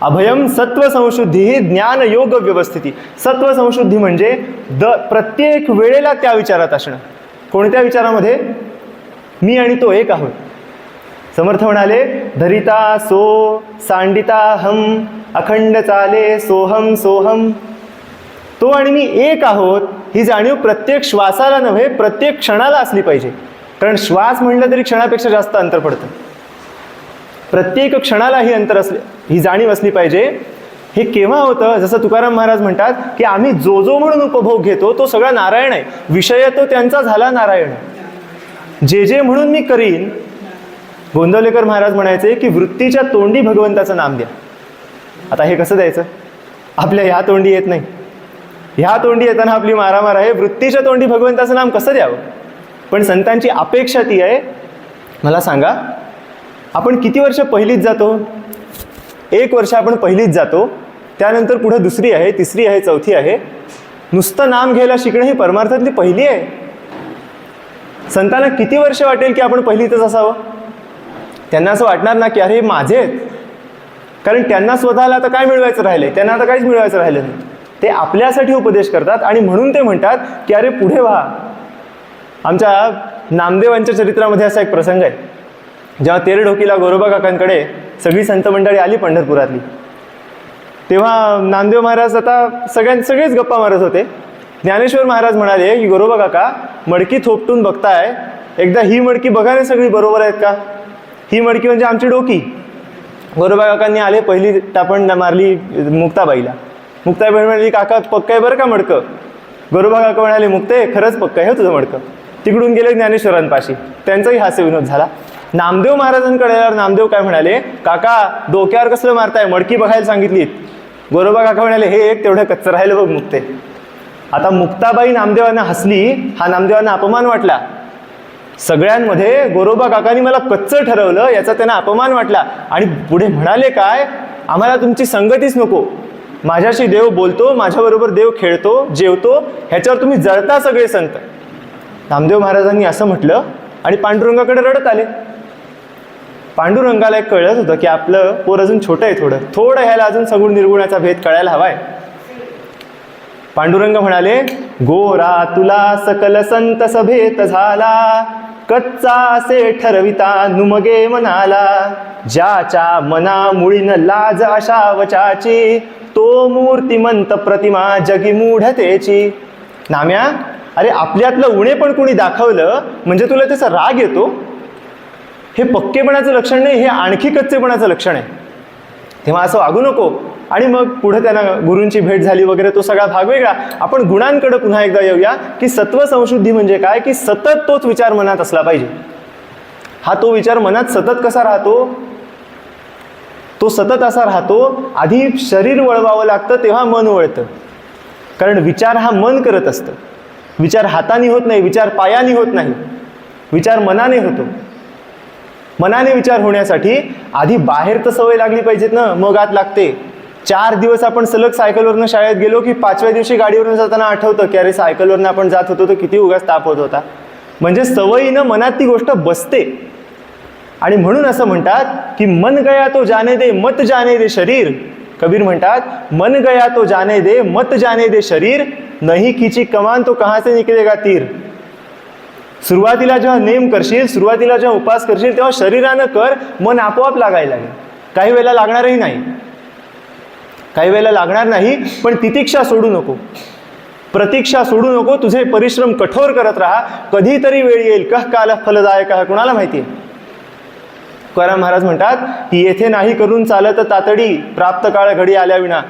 अभयम सत्व संशुद्धी ज्ञान योग व्यवस्थिती. सत्व संशुद्धी म्हणजे प्रत्येक वेळेला त्या विचारात असणं. कोणत्या विचारामध्ये? मी आणि तो एक आहोत. समर्थ म्हणाले, धरिता सो सांडिता हम, अखंड चाले सोहम सोहम. तो आणि मी एक आहोत ही जाणीव प्रत्येक श्वासाला नव्हे, प्रत्येक क्षणाला असली पाहिजे. कारण श्वास म्हणलं तरी क्षणापेक्षा जास्त अंतर पडतं. प्रत्येक क्षणाला ही ही जाणीव असली पाहिजे. हे केव्हा होतं? जसं तुकाराम महाराज म्हणतात की आम्ही जो जो म्हणून उपभोग घेतो तो सगळा नारायण आहे. विषय तो त्यांचा झाला नारायण. जे जे म्हणून मी करीन. गोंदवलेकर महाराज म्हणायचे की वृत्तीच्या तोंडी भगवंताचं नाम द्या. आता हे कसं द्यायचं? आपल्या ह्या तोंडी येत नाही. ह्या तोंडी येताना आपली मारामार आहे. वृत्तीच्या तोंडी भगवंताचं नाम कसं द्यावं? पण संतांची अपेक्षा ती आहे. मला सांगा, आपण किती वर्ष पहिलीच जातो? 1 वर्ष आपण पहिलीच जातो. त्यानंतर पुढे 2री आहे, 3री आहे, 4थी आहे. नुसतं नाम घ्यायला शिकणं ही परमार्थातली पहिली आहे. संतांना किती वर्ष वाटेल की आपण पहिलीतच असावं? त्यांना असं वाटणार ना की अरे हे माझे आहेत. कारण त्यांना स्वतःला आता काय मिळवायचं राहिलंय? त्यांना आता काहीच मिळवायचं राहिलं नाही. ते आपल्यासाठी उपदेश करतात आणि म्हणून ते म्हणतात की अरे पुढे व्हा. आमच्या नामदेवांच्या चरित्रामध्ये असा एक प्रसंग आहे. जेव्हा तेरढोकीला गोरोबा काकांकडे सगळी संत मंडळी आली पंढरपुरातली, तेव्हा नामदेव महाराज आता सगळेच गप्पा मारत होते. ज्ञानेश्वर महाराज म्हणाले की गोरोबा काका, मडकी थोपटून बघताय, एकदा ही मडकी बघा ना सगळी बरोबर आहेत का? ही मडकी म्हणजे आमची डोकी. गोरोबा काकांनी आले, पहिली टापण मारली मुक्ताबाईला. मुक्ताबाई म्हणाली, काका पक्क आहे बरं का मडकं? गोरोबा काका म्हणाले, मुक्ते खरंच पक्क आहे तुझं मडकं. तिकडून गेले ज्ञानेश्वरांपाशी. त्यांचाही हास्यविनोद झाला. नामदेव महाराजांकडे आल्यावर नामदेव काय म्हणाले, काका डोक्यावर कसलं मारताय? मडकी बघायला सांगितली. गोरोबा काका म्हणाले, हे एक तेवढं कच्चं राहिलं बघ मुक्ते. आता मुक्ताबाई नामदेवांना हसली. हा नामदेवांना अपमान वाटला. सगळ्यांमध्ये गोरोबा काकांनी मला कच्चं ठरवलं याचा त्यांना अपमान वाटला. आणि पुढे म्हणाले काय, आम्हाला तुमची संगतीच नको. माझ्याशी देव बोलतो, माझ्याबरोबर देव खेळतो, जेवतो, ह्याच्यावर तुम्ही जळता सगळे संत. नामदेव महाराजांनी असं म्हटलं आणि पांडुरंगाकडे रडत आले. पांडुरंगाला एक कळत होतं की आपलं पोर अजून छोटं आहे, थोडं ह्याला अजून सगुण निर्गुणाचा भेद कळायला हवाय. पांडुरंग म्हणाले, गोरा तुला सकल संत सभेत झाला, कच्चा असे ठरविता नुमगे मनाला, ज्याच्या मना मुळीन लाज अशा वचाची, तो मूर्तिमंत प्रतिमा जगी मूढतेची. नाम्या, अरे आपल्यातलं उणे पण कोणी दाखवलं म्हणजे तुला त्याचा राग येतो? हे पक्केपणाचं लक्षण नाही, हे आणखी कच्चेपणाचं लक्षण आहे. तेव्हा असं वागू नको. आणि मग पुढे त्यांना गुरूंची भेट झाली वगैरे, तो सगळा भाग वेगळा. आपण गुणांकडे पुन्हा एकदा येऊया की सत्व संशुद्धी म्हणजे काय, की सतत तोच विचार मनात असला पाहिजे. हा तो विचार मनात सतत कसा राहतो? तो सतत असा राहतो. आधी शरीर वळवावं लागतं, तेव्हा मन वळतं. कारण विचार हा मन करत असतं. विचार हाताने होत नाही, विचार पायाने होत नाही, विचार मनाने होतो. मनाने विचार होण्यासाठी आधी बाहेर तर सवय लागली पाहिजेत ना, मग आत लागते. 4 दिवस आपण सलग सायकलवरनं शाळेत गेलो की 5व्या दिवशी गाडीवरून जाताना आठवतं की अरे सायकलवरनं आपण जात होतो तर किती उगाच ताप होत होता. म्हणजे सवयीनं मनात ती गोष्ट बसते. आणि म्हणून असं म्हणतात की मन गया तो जाने दे मत जाने दे शरीर. कबीर म्हणतात मन गया तो जाने दे मत जाने दे शरीर, नहीं खींची कमान तो कहाँ से निकलेगा तीर. सुरुवातीला जेव्हा नेम करशील, सुरुवातीला जेव्हा उपास करशील, तेव्हा शरीरानं कर, मन आपोआप लागायला लागेल. काही वेळेला लागणारही नाही, काही वेळेला लागणार नाही. पण तितिक्षा सोडू नको, प्रतीक्षा सोडू नको. तुझे परिश्रम कठोर करत राहा. कधीतरी वेळ येईल, कह काल फलदायक आहे, कुणाला माहिती आहे. तुकाराम महाराज म्हणतात की येथे नाही करून चालत तातडी, प्राप्त काळ घडी आल्या विना.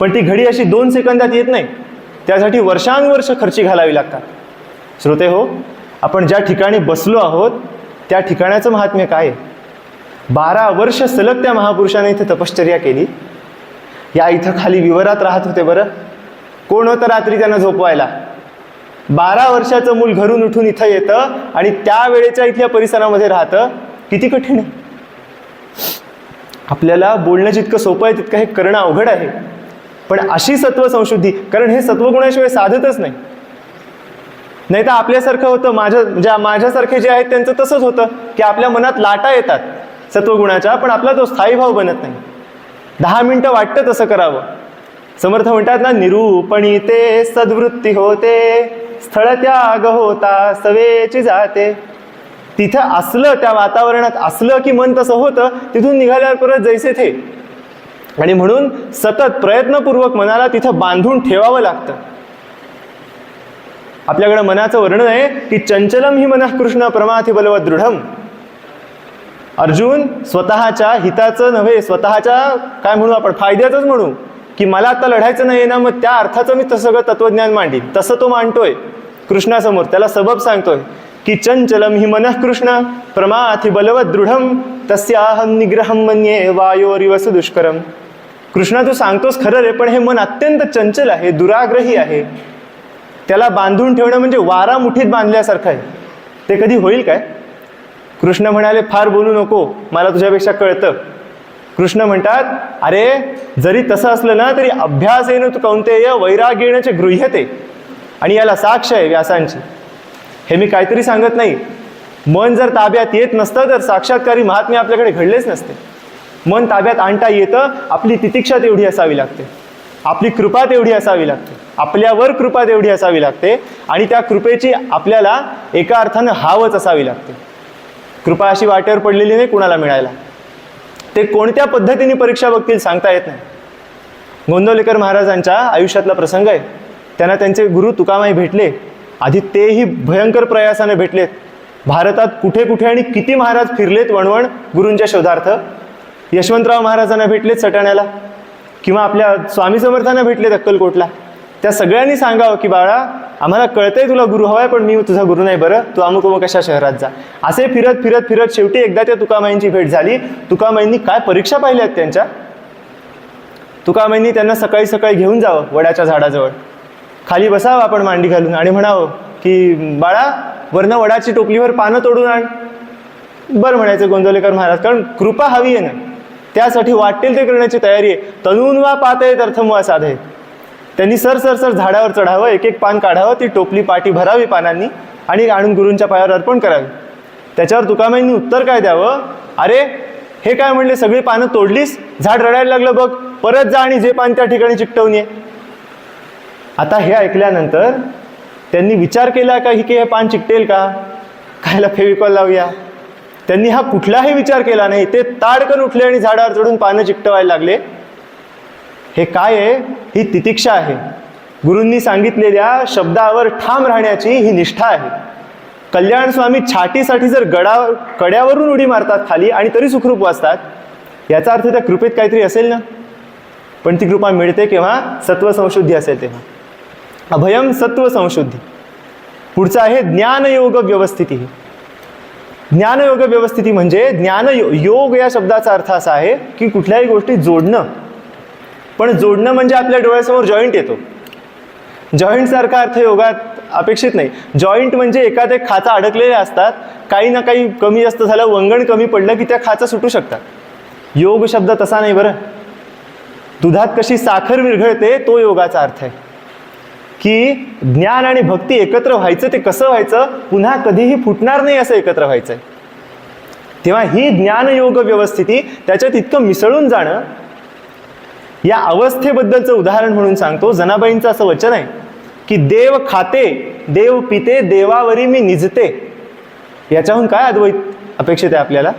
पण ती घडी अशी 2 सेकंदात येत नाही, त्यासाठी वर्षानुवर्ष खर्ची घालावी लागतात. श्रोते हो, आपण ज्या ठिकाणी बसलो आहोत त्या ठिकाणाचं महात्म्य काय आहे. 12 वर्ष सलग त्या महापुरुषाने इथे तपश्चर्या केली. या इथं खाली विवरात राहत होते. बरं कोण होतं रात्री त्यांना झोपवायला. 12 वर्षाचं मूल घरून उठून इथं येतं आणि त्यावेळेच्या इथल्या परिसरामध्ये राहतं. किती कठीण आहे. आपल्याला बोलणं जितकं सोपं आहे तितकं हे करणं अवघड आहे. पण अशी सत्व संशुद्धी, कारण हे सत्वगुणाशिवाय साधतच नाही. नाही तर आपल्यासारखं होतं, माझ्यासारखे जे आहेत त्यांचं तसंच होतं की आपल्या मनात लाटा येतात सत्वगुणाच्या, पण आपला तो स्थायी भाव बनत नाही. 10 मिनिटं वाटतं तसं करावं. समर्थ म्हणतात ना, निरूपणी ते सद्वृत्ती होते, स्थळ त्याग होता सवेची जाते. तिथं असलं, त्या वातावरणात असलं की मन तसं होतं, तिथून निघाल्यावर परत जैसे थे. आणि म्हणून सतत प्रयत्नपूर्वक मनाला तिथं बांधून ठेवावं लागतं. आपल्याकडे मनाचं वर्णन आहे की चंचलम ही मनः कृष्ण प्रमाथि बलवत दृढम. अर्जुन स्वतःच्या हिताचं नव्हे, स्वतःच्या काय म्हणू आपण, फायद्याचंच म्हणू की मला आता लढायचं नाही ना, मग त्या अर्थाचं मी तसं सगळं तत्वज्ञान मांडीन. तसं तो मांडतोय कृष्णासमोर. त्याला सबब सांगतोय की चंचलम ही मनः कृष्ण प्रमाथि बलवत दृढम तस्याहम निग्रहम मन्ये वायोरिव सुदुष्करम. कृष्णा तू सांगतोस खरं रे, पण हे मन अत्यंत चंचल आहे, दुराग्रही आहे. त्याला बांधून ठेवणं म्हणजे वारा मुठीत बांधल्यासारखं आहे. ते कधी होईल काय. कृष्ण म्हणाले फार बोलू नको, मला तुझ्यापेक्षा कळतं. कृष्ण म्हणतात अरे जरी तसं असलं ना तरी अभ्यासेन तू कौंतेय वैराग्येनच गृह्यते. आणि याला साक्ष आहे व्यासांची. हे मी काहीतरी सांगत नाही. मन जर ताब्यात येत नसतं तर साक्षात्कारी महात्म्य आपल्याकडे घडलेच नसते. मन ताब्यात आणता येतं, आपली तितिक्षा तेवढी असावी लागते, आपली कृपा तेवढी असावी लागते, आपल्यावर कृपा तेवढी असावी लागते. आणि त्या कृपेची आपल्याला एका अर्थानं हावच असावी लागते. कृपा अशी वाटेवर पडलेली नाही कुणाला मिळायला. ते कोणत्या पद्धतीने परीक्षा बघतील सांगता येत नाही. गोंदवलेकर महाराजांच्या आयुष्यातला प्रसंग आहे. त्यांना त्यांचे गुरु तुकामाई भेटले. आधी तेही भयंकर प्रयासाने भेटलेत. भारतात कुठे कुठे आणि किती महाराज फिरलेत वणवण गुरूंच्या शोधार्थ. यशवंतराव महाराजांना भेटलेत सटाण्याला, किंवा आपल्या स्वामी समर्थांना भेटलेत अक्कलकोटला. त्या सगळ्यांनी सांगावं की बाळा आम्हाला कळतंय तुला गुरु हवाय, पण मी तुझा गुरु नाही बरं, तू अमुक अमुक अशा शहरात जा. असे फिरत फिरत फिरत शेवटी एकदा त्या तुकामाईंची भेट झाली. तुकामाईंनी काय परीक्षा पाहिल्यात त्यांच्या. तुकामाईंनी त्यांना सकाळी सकाळी घेऊन जावं वडाच्या झाडाजवळ, खाली बसावं आपण मांडी घालून आणि म्हणावं की बाळा वरनं वडाची टोपलीवर पानं तोडून आण. बरं म्हणायचं गोंदवलेकर महाराज, कारण कृपा हवी आहे ना, त्यासाठी वाटेल ते करण्याची तयारी आहे. तनून वा पातयेत अर्थम वा साधयेत. त्यांनी सर सर सर झाडावर चढावं, एक एक पान काढावं, ती टोपली पाठी भरावी पानांनी आणि आणून गुरूंच्या पायावर अर्पण करावी. त्याच्यावर तुकामाईंनी उत्तर काय द्यावं, अरे हे काय म्हणले, सगळी पानं तोडलीस, झाड रडायला लागलं बघ, परत जा आणि जे पान त्या ठिकाणी चिकटवून ये. आता हे ऐकल्यानंतर त्यांनी विचार केला का की हे पान चिकटेल का, कायला फेविकॉल लावूया. त्यांनी हा कुठलाही विचार केला नाही. ते ताडकन उठले आणि झाडावर चढून पानं चिकटवायला लागले. हे काय आहे, ही तितिक्षा आहे. गुरूंनी सांगितलेल्या शब्दावर ठाम राहण्याची ही निष्ठा आहे. कल्याण स्वामी छाटीसाठी जर कड्यावरून उडी मारतात खाली आणि तरी सुखरूप वाचतात, याचा अर्थ त्या कृपेत काहीतरी असेल ना. पण ती कृपा मिळते केव्हा, सत्व संशुद्धी असेल तेव्हा. अभयम सत्व संशुद्धी. पुढचं आहे ज्ञानयोग व्यवस्थिती. ज्ञानयोग व्यवस्थिती म्हणजे योग या शब्दाचा अर्थ असा आहे की कुठल्याही गोष्टी जोडणं. पण जोडणं म्हणजे आपल्या डोळ्यासमोर जॉईंट येतो. जॉईंटसारखा अर्थ योगात अपेक्षित नाही. जॉईंट म्हणजे एखाद्या खाचा अडकलेल्या असतात, काही ना काही कमी जास्त झालं, वंगण कमी पडलं की त्या खाचा सुटू शकतात. योग शब्द तसा नाही बरं. दुधात कशी साखर विरघळते तो योगाचा अर्थ आहे. की ज्ञान आणि भक्ती एकत्र व्हायचं, ते कसं व्हायचं, पुन्हा कधीही फुटणार नाही असं एकत्र व्हायचंय. तेव्हा ही ज्ञानयोग व्यवस्थिती, त्याच्यात इतकं मिसळून जाणं, या अवस्थेबद्दलचं उदाहरण म्हणून सांगतो. जनाबाईंचं असं वचन आहे की देव खाते, देव पिते, देवावरी मी निजते. याच्याहून काय अद्वैत अपेक्षित आहे आपल्याला?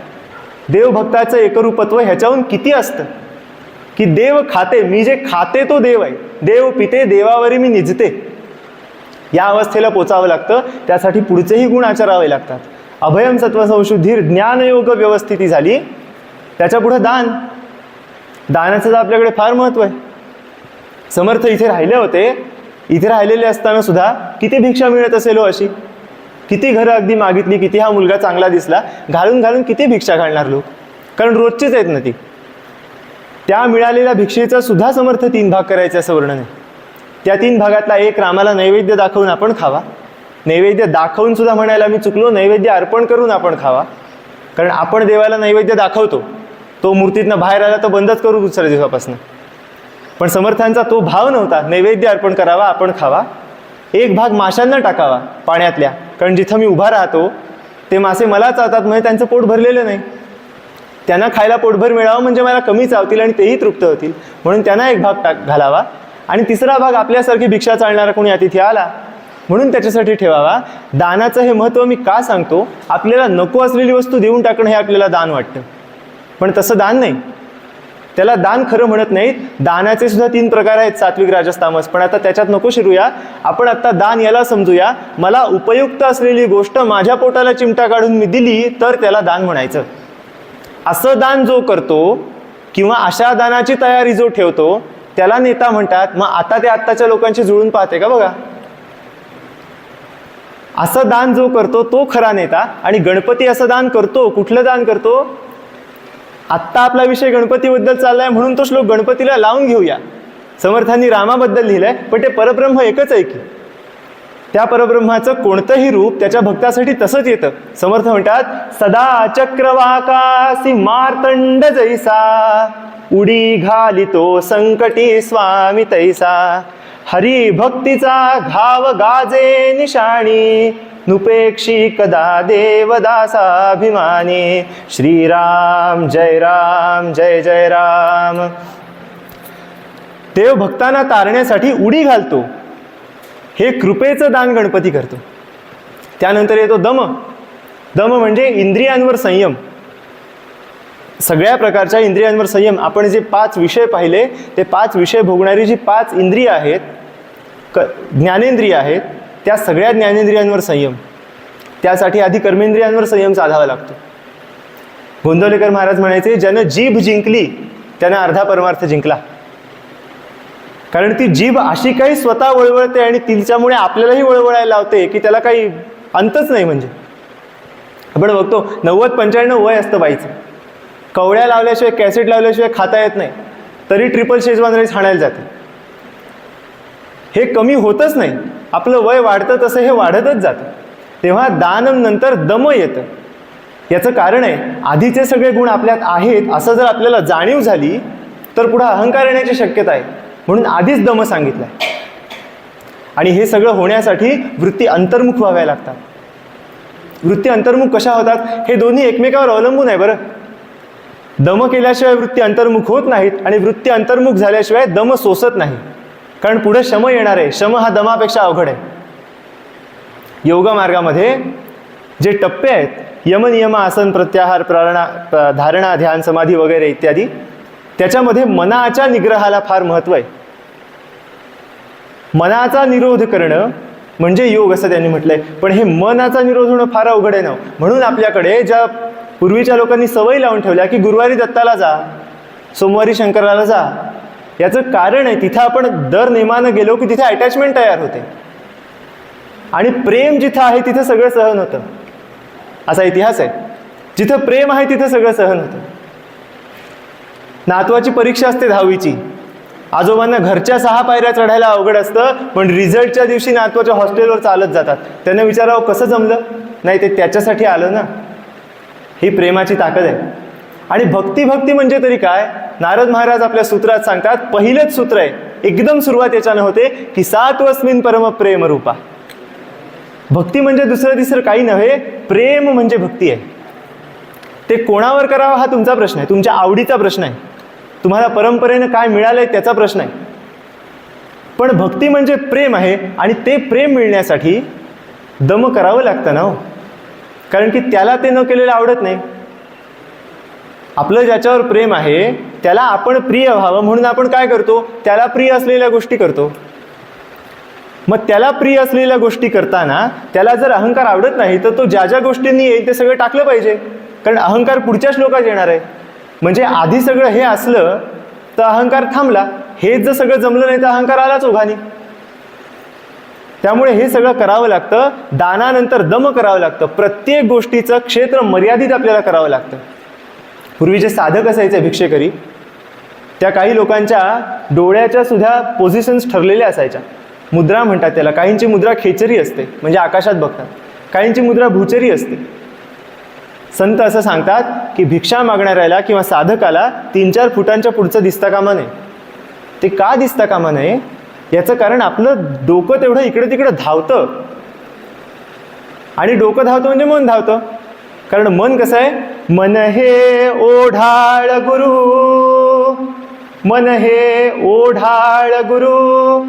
देवभक्ताचं एकरूपत्व ह्याच्याहून किती असतं की देव खाते, मी जे खाते तो देव आहे, देव पिते, देवावरी मी निजते. या अवस्थेला पोचावं लागतं. त्यासाठी पुढचेही गुण आचरावे लागतात. अभयम सत्वसंशुद्धीर ज्ञानयोग व्यवस्थिती झाली. त्याच्या पुढं दान. दानाचं तर आपल्याकडे फार महत्त्व आहे. समर्थ इथे राहिले होते. इथे राहिलेले असताना सुद्धा किती भिक्षा मिळत असेल हो अशी. किती घरं अगदी मागितली, किती हा मुलगा चांगला दिसला, घालून घालून किती भिक्षा घालणार लोक, कारण रोजचीच आहेत ना ती. त्या मिळालेल्या भिक्षेचा सुद्धा समर्थ 3 भाग करायचे असं वर्णन आहे. त्या 3 भागातला एक रामाला नैवेद्य दाखवून आपण खावा. नैवेद्य दाखवून सुद्धा म्हणायला मी चुकलो, नैवेद्य अर्पण करून आपण खावा. कारण आपण देवाला नैवेद्य दाखवतो, तो मूर्तीतनं बाहेर आला तर बंदच करू दुसऱ्या दिवसापासून. पण समर्थांचा तो भाव नव्हता. नैवेद्य अर्पण करावा, आपण खावा. एक भाग माशांना टाकावा पाण्यातल्या, कारण जिथं मी उभा राहतो ते मासे मला चावतात, म्हणजे त्यांचं पोट भरलेलं नाही. त्यांना खायला पोटभर मिळावं म्हणजे मला कमी चावतील आणि तेही तृप्त होतील, म्हणून त्यांना एक भाग घालावा. आणि तिसरा भाग आपल्यासारखी भिक्षा चालणारा कोणी अतिथी आला म्हणून त्याच्यासाठी ठेवावा. दानाचं हे महत्त्व मी का सांगतो? आपल्याला नको असलेली वस्तू देऊन टाकणं हे आपल्याला दान वाटतं, पण तसं दान नाही. त्याला दान खरं म्हणत नाहीत. दानाचे सुद्धा 3 प्रकार आहेत, सात्विक, राजस, तामस. पण आता त्याच्यात नको शिरूया. आपण आता दान याला समजूया, मला उपयुक्त असलेली गोष्ट माझ्या पोटाला चिमटा काढून मी दिली तर त्याला दान म्हणायचं. असं दान जो करतो किंवा अशा दानाची तयारी जो ठेवतो त्याला नेता म्हणतात. मग आता ते आत्ताच्या लोकांशी जुळून पाहते का बघा. असं दान जो करतो तो खरा नेता. आणि गणपती असं दान करतो. कुठलं दान करतो? आत्ता आपला विषय गणपतीबद्दल चाललाय म्हणून तो श्लोक गणपतीला लावून घेऊया. समर्थांनी रामाबद्दल लिहिलंय, पण ते परब्रह्म एकच आहे की. त्या परब्रह्माचं कोणतंही रूप त्याच्या भक्तासाठी तसंच येतं. समर्थ म्हणतात, सदा चक्रवाकासी मार्तंड जैसा, उडी घालितो संकटी स्वामी तैसा. हरी भक्तीचा घाव गाजे निशाणी, नुपेक्षी कदा देवदासाभिमानी. श्रीराम जय राम जय जय राम. देव भक्तांना तारण्यासाठी उडी घालतो. हे कृपेचं दान गणपती करतो. त्यानंतर येतो दम. दम म्हणजे इंद्रियांवर संयम. सगळ्या प्रकारच्या इंद्रियांवर संयम. आपण जे 5 विषय पाहिले, ते 5 विषय भोगणारी जी 5 इंद्रिय आहेत, ज्ञानेंद्रिय आहेत, त्या सगळ्या ज्ञानेंद्रियांवर संयम. त्यासाठी आधी कर्मेंद्रियांवर संयम साधावा लागतो. गोंदवलेकर महाराज म्हणायचे, ज्यानं जीभ जिंकली त्यानं अर्धा परमार्थ जिंकला. कारण ती जीभ अशी काही स्वतः वळवळते आणि तिच्यामुळे आपल्यालाही वळवळायला लावते की त्याला काही अंतच नाही. म्हणजे आपण बघतो 90-95 वय असतं बाईचं, कवड्या लावल्याशिवाय, कॅसेट लावल्याशिवाय खाता येत नाही, तरी ट्रिपल शेजवान राईस हाणायला जाते. हे कमी होतच नाही. आपलं वय वाढतं तसं हे वाढतच जातं. तेव्हा दानम नंतर दम येतं. याचं कारण आहे, आधीचे सगळे गुण आपल्यात आहेत असं जर आपल्याला जाणीव झाली तर पुढे अहंकार येण्याची शक्यता आहे. म्हणून आधीच दम सांगितलाय. आणि हे सगळं होण्यासाठी वृत्ती अंतर्मुख व्हाव्या लागतात. वृत्ती अंतर्मुख कशा होतात? हे दोन्ही एकमेकावर अवलंबून आहे बरं. दम केल्याशिवाय वृत्ती अंतर्मुख होत नाहीत आणि वृत्ती अंतर्मुख झाल्याशिवाय दम सोसत नाही. कारण पुढे शम येणार आहे. शम हा दमापेक्षा अवघड आहे. योग मार्गामध्ये जे टप्पे आहेत, यम, नियम, आसन, प्रत्याहार, धारणा, ध्यान, समाधी वगैरे इत्यादी, त्याच्यामध्ये मनाच्या निग्रहाला फार महत्त्व आहे. मनाचा निरोध करणं म्हणजे योग असं त्यांनी म्हटलंय. पण हे मनाचा निरोध होणं फार अवघड आहे ना. म्हणून आपल्याकडे ज्या पूर्वीच्या लोकांनी सवयी लावून ठेवल्या की गुरुवारी दत्ताला जा, सोमवारी शंकराला जा, याचं कारण आहे तिथं आपण दर नेमानं गेलो की तिथे अटॅचमेंट तयार होते. आणि प्रेम जिथं आहे तिथं सगळं सहन होतं. असा इतिहास आहे. जिथं प्रेम आहे तिथं सगळं सहन होतं. नातवाची परीक्षा असते 10वीची. आजोबांना घरच्या 6 पायऱ्या चढायला अवघड असतं, पण रिझल्टच्या दिवशी नातवाच्या हॉस्टेलवर चालत जातात. त्यांना विचारावं कसं जमलं? नाही, ते त्याच्यासाठी आलं ना. ही प्रेमाची ताकद आहे. आणि भक्ती म्हणजे तरी काय? नारद महाराज आपल्या सूत्रात सांगतात, पहिलंच सूत्र आहे, एकदम सुरुवात याच्यानं होते की सात्वस्मिन परम प्रेम रूपा. भक्ती म्हणजे दुसरं तिसरं काही नव्हे, प्रेम म्हणजे भक्ती आहे. ते कोणावर करावं हा तुमचा प्रश्न आहे, तुमच्या आवडीचा प्रश्न आहे, तुम्हाला परंपरेनं काय मिळालंय त्याचा प्रश्न आहे. पण भक्ती म्हणजे प्रेम आहे, आणि ते प्रेम मिळण्यासाठी दम करावं लागतं ना हो. कारण की त्याला ते न केलेलं आवडत नाही. आपलं ज्याच्यावर प्रेम आहे त्याला आपण प्रिय व्हावं म्हणून आपण काय करतो? त्याला प्रिय असलेल्या गोष्टी करतो. मग त्याला प्रिय असलेल्या गोष्टी करताना त्याला जर अहंकार आवडत नाही तर तो ज्या ज्या गोष्टींनी येईल ते सगळं टाकलं पाहिजे. कारण अहंकार पुढच्या श्लोकात येणार आहे. म्हणजे आधी सगळं हे असलं तर अहंकार थांबला, हेच जर सगळं जमलं नाही तर अहंकार आलाच ओघानी. त्यामुळे हे सगळं करावं लागतं. दानानंतर दम करावं लागतं. प्रत्येक गोष्टीचं क्षेत्र मर्यादित आपल्याला करावं लागतं. पूर्वीचे साधक असायचे भिक्षेकरी, त्या काही लोकांच्या डोळ्याच्या सुद्धा पोझिशन्स ठरलेल्या असायच्या. मुद्रा म्हणतात त्याला. काहींची मुद्रा खेचरी असते म्हणजे आकाशात बघतात, काहींची मुद्रा भूचरी असते. संत असं सांगतात की भिक्षा मागणाऱ्याला किंवा साधकाला 3-4 फुटांच्या पुढचं दिसता कामा नये. ते का दिसता कामा नये? याचं कारण आपलं डोकं तेवढं इकडे तिकडे धावतं. आणि डोकं धावतं म्हणजे मन धावतं. कारण मन कसं आहे? मन हे ओढाळ गुरु, मन हे ओढाळ गुरु,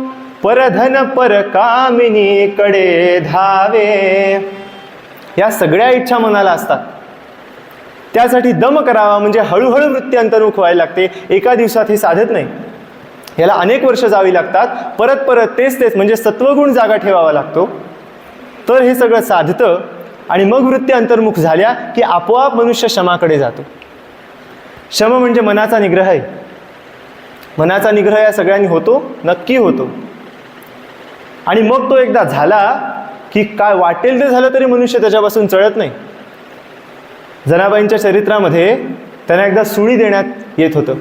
परधन पर कामिनी कडे धावे. या सगळ्या इच्छा मनाला असतात. त्यासाठी दम करावा म्हणजे हळूहळू वृत्ती अंतर्मुख व्हायला लागते. एका दिवसात हे साधत नाही, याला अनेक वर्ष जावी लागतात. परत परत तेच म्हणजे सत्वगुण जागा ठेवावा लागतो, तर हे सगळं साधतं. आणि मग वृत्ती अंतर्मुख झाल्या की आपोआप मनुष्य शमाकडे जातो. शम म्हणजे मनाचा निग्रह आहे. मनाचा निग्रह या सगळ्यांनी होतो, नक्की होतो. आणि मग तो एकदा झाला की काय वाटेल ते झालं तरी मनुष्य त्याच्यापासून चढत नाही. जनाबाईंच्या चरित्रामध्ये त्यांना एकदा सुळी देण्यात येत होतं.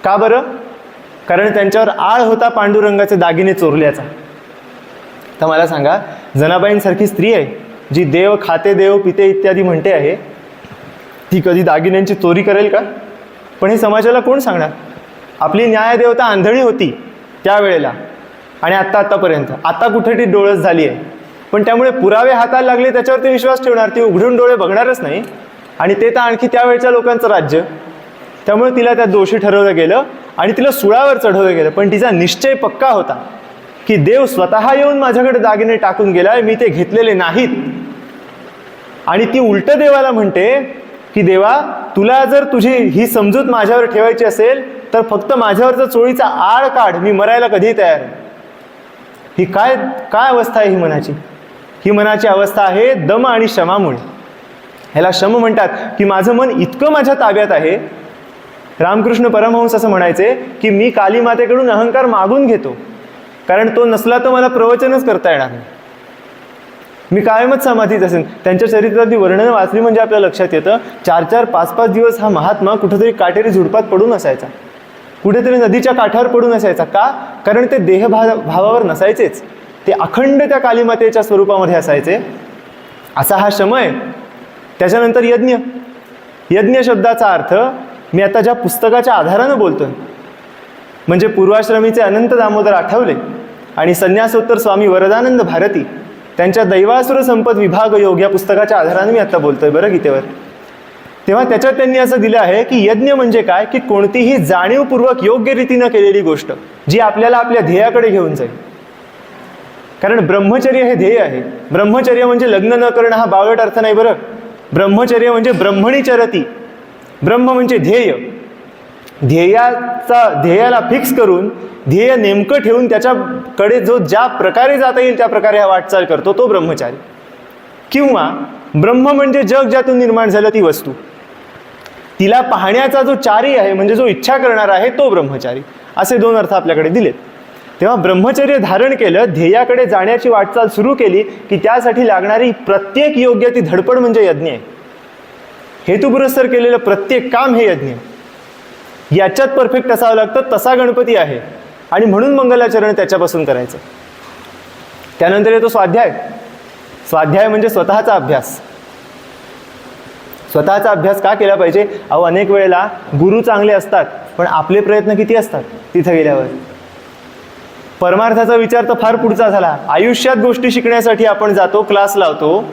का बरं? कारण त्यांच्यावर आळ होता पांडुरंगाचे दागिने चोरल्याचा. तर मला सांगा, जनाबाईंसारखी स्त्री आहे जी देव खाते देव पिते इत्यादी म्हणते आहे, ती कधी दागिन्यांची चोरी करेल का? पण हे समाजाला कोण सांगणार? आपली न्यायदेवता आंधळी होती त्यावेळेला आणि आत्तापर्यंत. आता कुठे ती डोळस झाली आहे. पण त्यामुळे पुरावे हाताला लागले त्याच्यावरती विश्वास ठेवणार, ती उघडून डोळे बघणारच नाही. आणि ते तर आणखी त्यावेळच्या लोकांचं राज्य. त्यामुळे तिला त्यात दोषी ठरवलं गेलं आणि तिला सुळावर चढवलं गेलं. पण तिचा निश्चय पक्का होता की देव स्वतः येऊन माझ्याकडे दागिने टाकून गेलाय, मी ते घेतलेले नाहीत. आणि ती उलट देवाला म्हणते की देवा, तुला जर तुझी ही समजूत माझ्यावर ठेवायची असेल तर फक्त माझ्यावरचा चोळीचा आळ काढ, मी मरायला कधीही तयार आहे. ही काय अवस्था आहे ही मनाची? ही मनाची अवस्था आहे दम आणि शमामुळे. ह्याला शम म्हणतात की माझं मन इतकं माझ्या ताब्यात आहे. रामकृष्ण परमहंस असं म्हणायचे की मी काली मातेकडून अहंकार मागून घेतो, कारण तो नसला तर मला प्रवचनच करता येणार नाही. मी कायमच समाधीत असेन. त्यांच्या चरित्रातली वर्णनं वाचली म्हणजे आपल्या लक्षात येतं 4-4, 5-5 दिवस हा महात्मा कुठेतरी काटेरी झुडपात पडून असायचा, कुठेतरी नदीच्या काठावर पडून असायचा. का? कारण ते देहभावावर नसायचेच, ते अखंड त्या कालीमातेच्या स्वरूपामध्ये असायचे. असा हा शम आहे. त्याच्यानंतर यज्ञ. यज्ञ शब्दाचा अर्थ मी आता ज्या पुस्तकाच्या आधारानं बोलतोय, म्हणजे पूर्वाश्रमीचे अनंत दामोदर आठवले आणि संन्यासोत्तर स्वामी वरदानंद भारती त्यांच्या दैवासुर संपद विभाग योग या पुस्तकाच्या आधाराने मी आता बोलतोय बरं गीतेवर. तेव्हा त्याच्यात त्यांनी असं दिलं आहे की यज्ञ म्हणजे काय? की कोणतीही जाणीवपूर्वक योग्य रीतीनं केलेली गोष्ट जी आपल्याला आपल्या ध्येयाकडे घेऊन जाईल. कारण ब्रह्मचर्य हे ध्येय आहे. ब्रह्मचर्य म्हणजे लग्न न करणं हा बावट अर्थ नाही बरं. ब्रह्मचर्य म्हणजे ब्रह्मणी चरती. ब्रह्म म्हणजे ध्येय. ध्येयाला फिक्स करून ध्येय नेमकं ठेवून त्याच्याकडे जो ज्या प्रकारे जाता येईल त्या प्रकारे हा वाटचाल करतो तो ब्रह्मचारी. किंवा ब्रह्म म्हणजे जग ज्यातून निर्माण झालं ती वस्तू, तिला पाहण्याचा जो चारी आहे म्हणजे जो इच्छा करणार आहे तो ब्रह्मचारी. असे 2 अर्थ आपल्याकडे दिलेत. तेव्हा ब्रह्मचर्य धारण केलं, ध्येयाकडे जाण्याची वाटचाल सुरू केली की त्यासाठी लागणारी प्रत्येक योग्य ती धडपड म्हणजे यज्ञ आहे. हेतुपुरस्सर केलेलं प्रत्येक काम हे यज्ञ. याच्यात परफेक्ट असावं लागतं, तसा गणपती आहे आणि म्हणून मंगलाचरण त्याच्यापासून करायचं. त्यानंतर येतो स्वाध्याय. स्वाध्याय म्हणजे स्वतःचा अभ्यास. स्वतःचा अभ्यास का केला पाहिजे? अनेक वेळेला गुरु चांगले असतात पण आपले प्रयत्न किती असतात तिथं गेल्यावर. परमार्थाचा विचार तर फार पुढचा झाला. आयुष्यात गोष्टी शिकण्यासाठी आपण जातो, क्लास लावतो,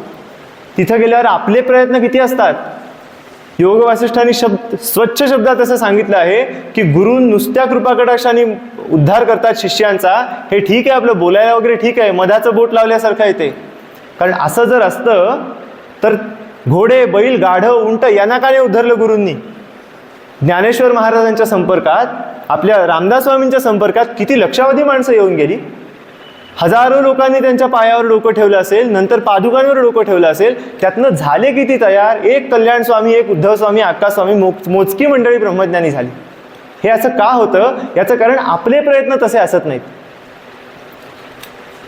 तिथं गेल्यावर आपले प्रयत्न किती असतात. योग वासिष्ठांनी स्वच्छ शब्दात असं सांगितलं आहे की गुरु नुसत्या कृपाकटाक्षाने उद्धार करतात शिष्यांचा. हे ठीक आहे, आपलं बोलायला वगैरे ठीक आहे, मधाचं बोट लावल्यासारखं आहे ते. कारण असं जर असतं तर घोडे, बैल, गाढव, उंट यांना का नाही उद्धरलं गुरूंनी? ज्ञानेश्वर महाराजांच्या संपर्कात, आपल्या रामदास स्वामींच्या संपर्कात किती लक्षावधी माणसं येऊन गेली. हजारो लोकांनी त्यांच्या पायावर डोकं ठेवलं असेल, नंतर पादुकांवर डोकं ठेवलं असेल. त्यातनं झाले किती तयार? एक कल्याण स्वामी, एक उद्धव स्वामी, आक्का स्वामी, मोजकी मंडळी ब्रह्मज्ञानी झाली. हे असं का होतं? याचं कारण आपले प्रयत्न तसे असत नाहीत.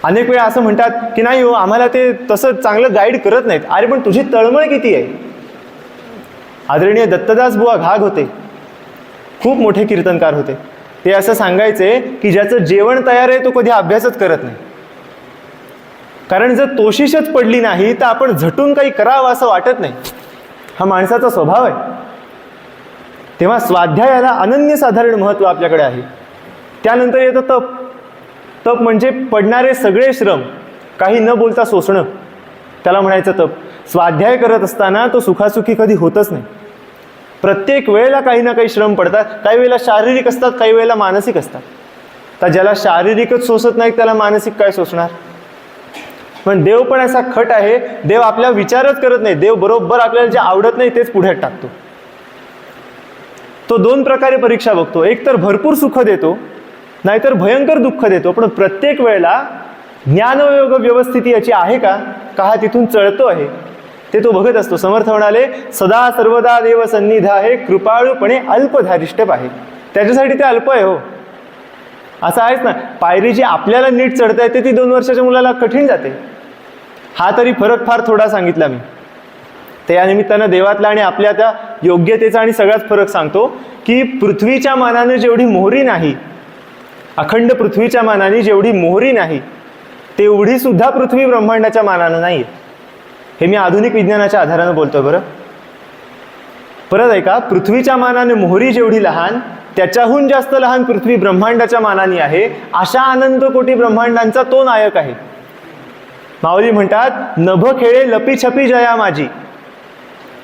अनेक वेळा असं म्हणतात की नाही हो, आम्हाला ते तसं चांगलं गाईड करत नाहीत. अरे पण तुझी तळमळ किती आहे? आदरणीय दत्तदास बुवा घाग होते, खूप मोठे कीर्तनकार होते. ते असं सांगायचे की ज्याचं जेवण तयार आहे तो कधी अभ्यासच करत नाही. कारण जर तोशिषच पडली नाही तर आपण झटून काही करावं असं वाटत नाही. हा माणसाचा स्वभाव आहे. तेव्हा स्वाध्यायाला अनन्यसाधारण महत्त्व आपल्याकडे आहे. त्यानंतर येतं तप. तप म्हणजे पडणारे सगळे श्रम काही न बोलता सोसणं, त्याला म्हणायचं तप. स्वाध्याय करत असताना तो सुखासुखी कधी होतच नाही. प्रत्येक वेळेला काही ना काही श्रम पडतात. काही वेळेला शारीरिक असतात, काही वेळेला मानसिक असतात. तर ज्याला शारीरिकच सोसत नाही त्याला मानसिक काय सोसणार? पण देव पण असा खट आहे, देव आपला विचारच करत नाही. देव बरोबर आपल्याला जे आवडत नाही तेच पुढे टाकतो. तो दोन प्रकारे परीक्षा बघतो. एक तर भरपूर सुख देतो, नाहीतर भयंकर दुःख देतो. पण प्रत्येक वेळेला ज्ञानयोग व्यवस्थिती याची आहे का हा तिथून चळतो आहे ते तो बघत असतो. समर्थ म्हणाले, सदा सर्वदा देव सन्निध आहे, कृपाळूपणे अल्पधारिष्ट आहे. त्याच्यासाठी ते अल्प आहे हो. असं आहेच ना, पायरी जी आपल्याला नीट चढता येते ती 2 वर्षाच्या मुलाला कठीण जाते. हा तरी फरक फार थोडा सांगितला मी. तर या निमित्तानं देवातला आणि आपल्या त्या योग्यतेचा आणि सगळ्याच फरक सांगतो की पृथ्वीच्या मानाने जेवढी मोहरी नाही, अखंड पृथ्वीच्या मानाने जेवढी मोहरी नाही तेवढी सुद्धा पृथ्वी ब्रह्मांडाच्या मानानं नाही. हे मी आधुनिक विज्ञानाच्या आधारानं बोलतोय बरं. परत ऐका, पृथ्वीच्या मानाने मोहरी जेवढी लहान त्याच्याहून जास्त लहान पृथ्वी ब्रह्मांडाच्या मानाने आहे. अशा अनंत कोटी ब्रह्मांडांचा तो नायक आहे. माऊली म्हणतात, नभ खेळे लपी छपी जया माझी.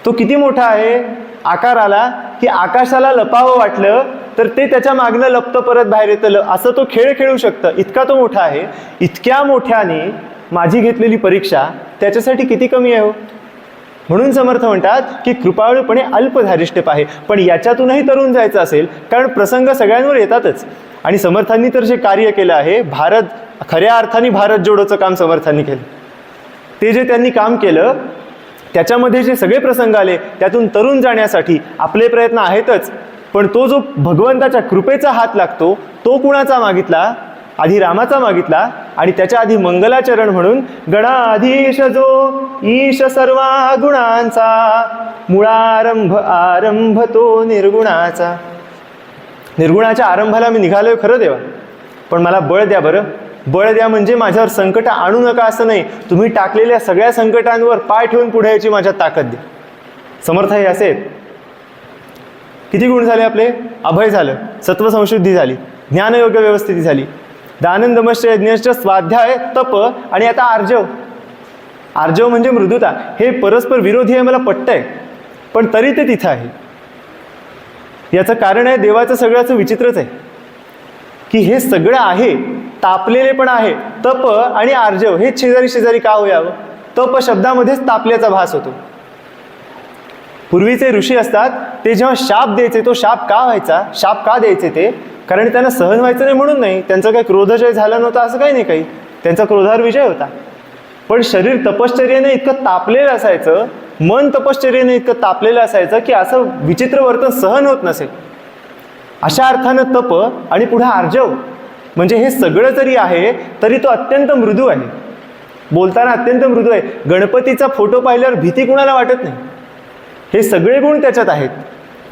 तो किती मोठा आहे? आकार आला की आकाशाला लपावं वाटलं तर ते त्याच्या मागनं लपतं, परत बाहेर येतं. असं तो खेळ खेळू शकतं, इतका तो मोठा आहे. इतक्या मोठ्याने माझी घेतलेली परीक्षा त्याच्यासाठी किती कमी आहे हो. म्हणून समर्थ म्हणतात की कृपाळूपणे अल्पधारिष्ट आहे. पण याच्यातूनही तरुण जायचं असेल, कारण प्रसंग सगळ्यांवर येतातच. आणि समर्थांनी तर जे कार्य केलं आहे, भारत खऱ्या अर्थाने भारत जोडोचं काम समर्थांनी केलं. ते जे त्यांनी काम केलं त्याच्यामध्ये जे सगळे प्रसंग आले त्यातून तरुण जाण्यासाठी आपले प्रयत्न आहेतच. पण तो जो भगवंताच्या कृपेचा हात लागतो तो कुणाचा मागितला? आधी रामाचा मागितला आणि त्याच्या आधी मंगलाचरण म्हणून गणाधीश जो ईश सर्वा गुणांचा, मुळारंभ आरंभ तो निर्गुणाचा. निर्गुणाच्या आरंभाला मी निघालोय खरं देवा, पण मला बळ द्या बरं. बळ द्या म्हणजे माझ्यावर संकट आणू नका असं नाही, तुम्ही टाकलेल्या सगळ्या संकटांवर पाय ठेवून पुढे यायची माझ्या ताकद द्या. समर्थ हे असे किती गुण झाले आपले? अभय झालं, सत्वसंशुद्धी झाली, ज्ञानयोग्य व्यवस्थिती झाली, दानंदमश्च यज्ञश्च स्वाध्याय, तप आणि आता आर्जव. आर्जव म्हणजे मृदुता. हे परस्पर विरोधी आहे, मला पटतंय, पण तरी ते तिथं आहे. याचं कारण आहे देवाचं सगळ्याचं विचित्रच आहे की हे सगळं आहे, तापलेले पण आहे. तप आणि आर्जव हे शेजारी शेजारी का होयावं? तप शब्दामध्येच तापल्याचा भास होतो. पूर्वीचे ऋषी असतात ते जेव्हा शाप द्यायचे, तो शाप का व्हायचा, शाप का द्यायचे ते? कारण त्यांना सहन व्हायचं नाही म्हणून नाही. त्यांचा काही क्रोधजय झाला नव्हता असं काही नाही, काही त्यांचा क्रोधावर विजय होता. पण शरीर तपश्चर्याने इतकं तापलेलं असायचं, मन तपश्चर्याने इतकं तापलेलं असायचं की असं विचित्र वर्तन सहन होत नसेल. अशा अर्थानं तप आणि पुढे आर्जव म्हणजे हे सगळं जरी आहे तरी तो अत्यंत मृदू आहे. बोलताना अत्यंत मृदू आहे. गणपतीचा फोटो पाहिल्यावर भीती कुणाला वाटत नाही. हे सगळे गुण त्याच्यात आहेत.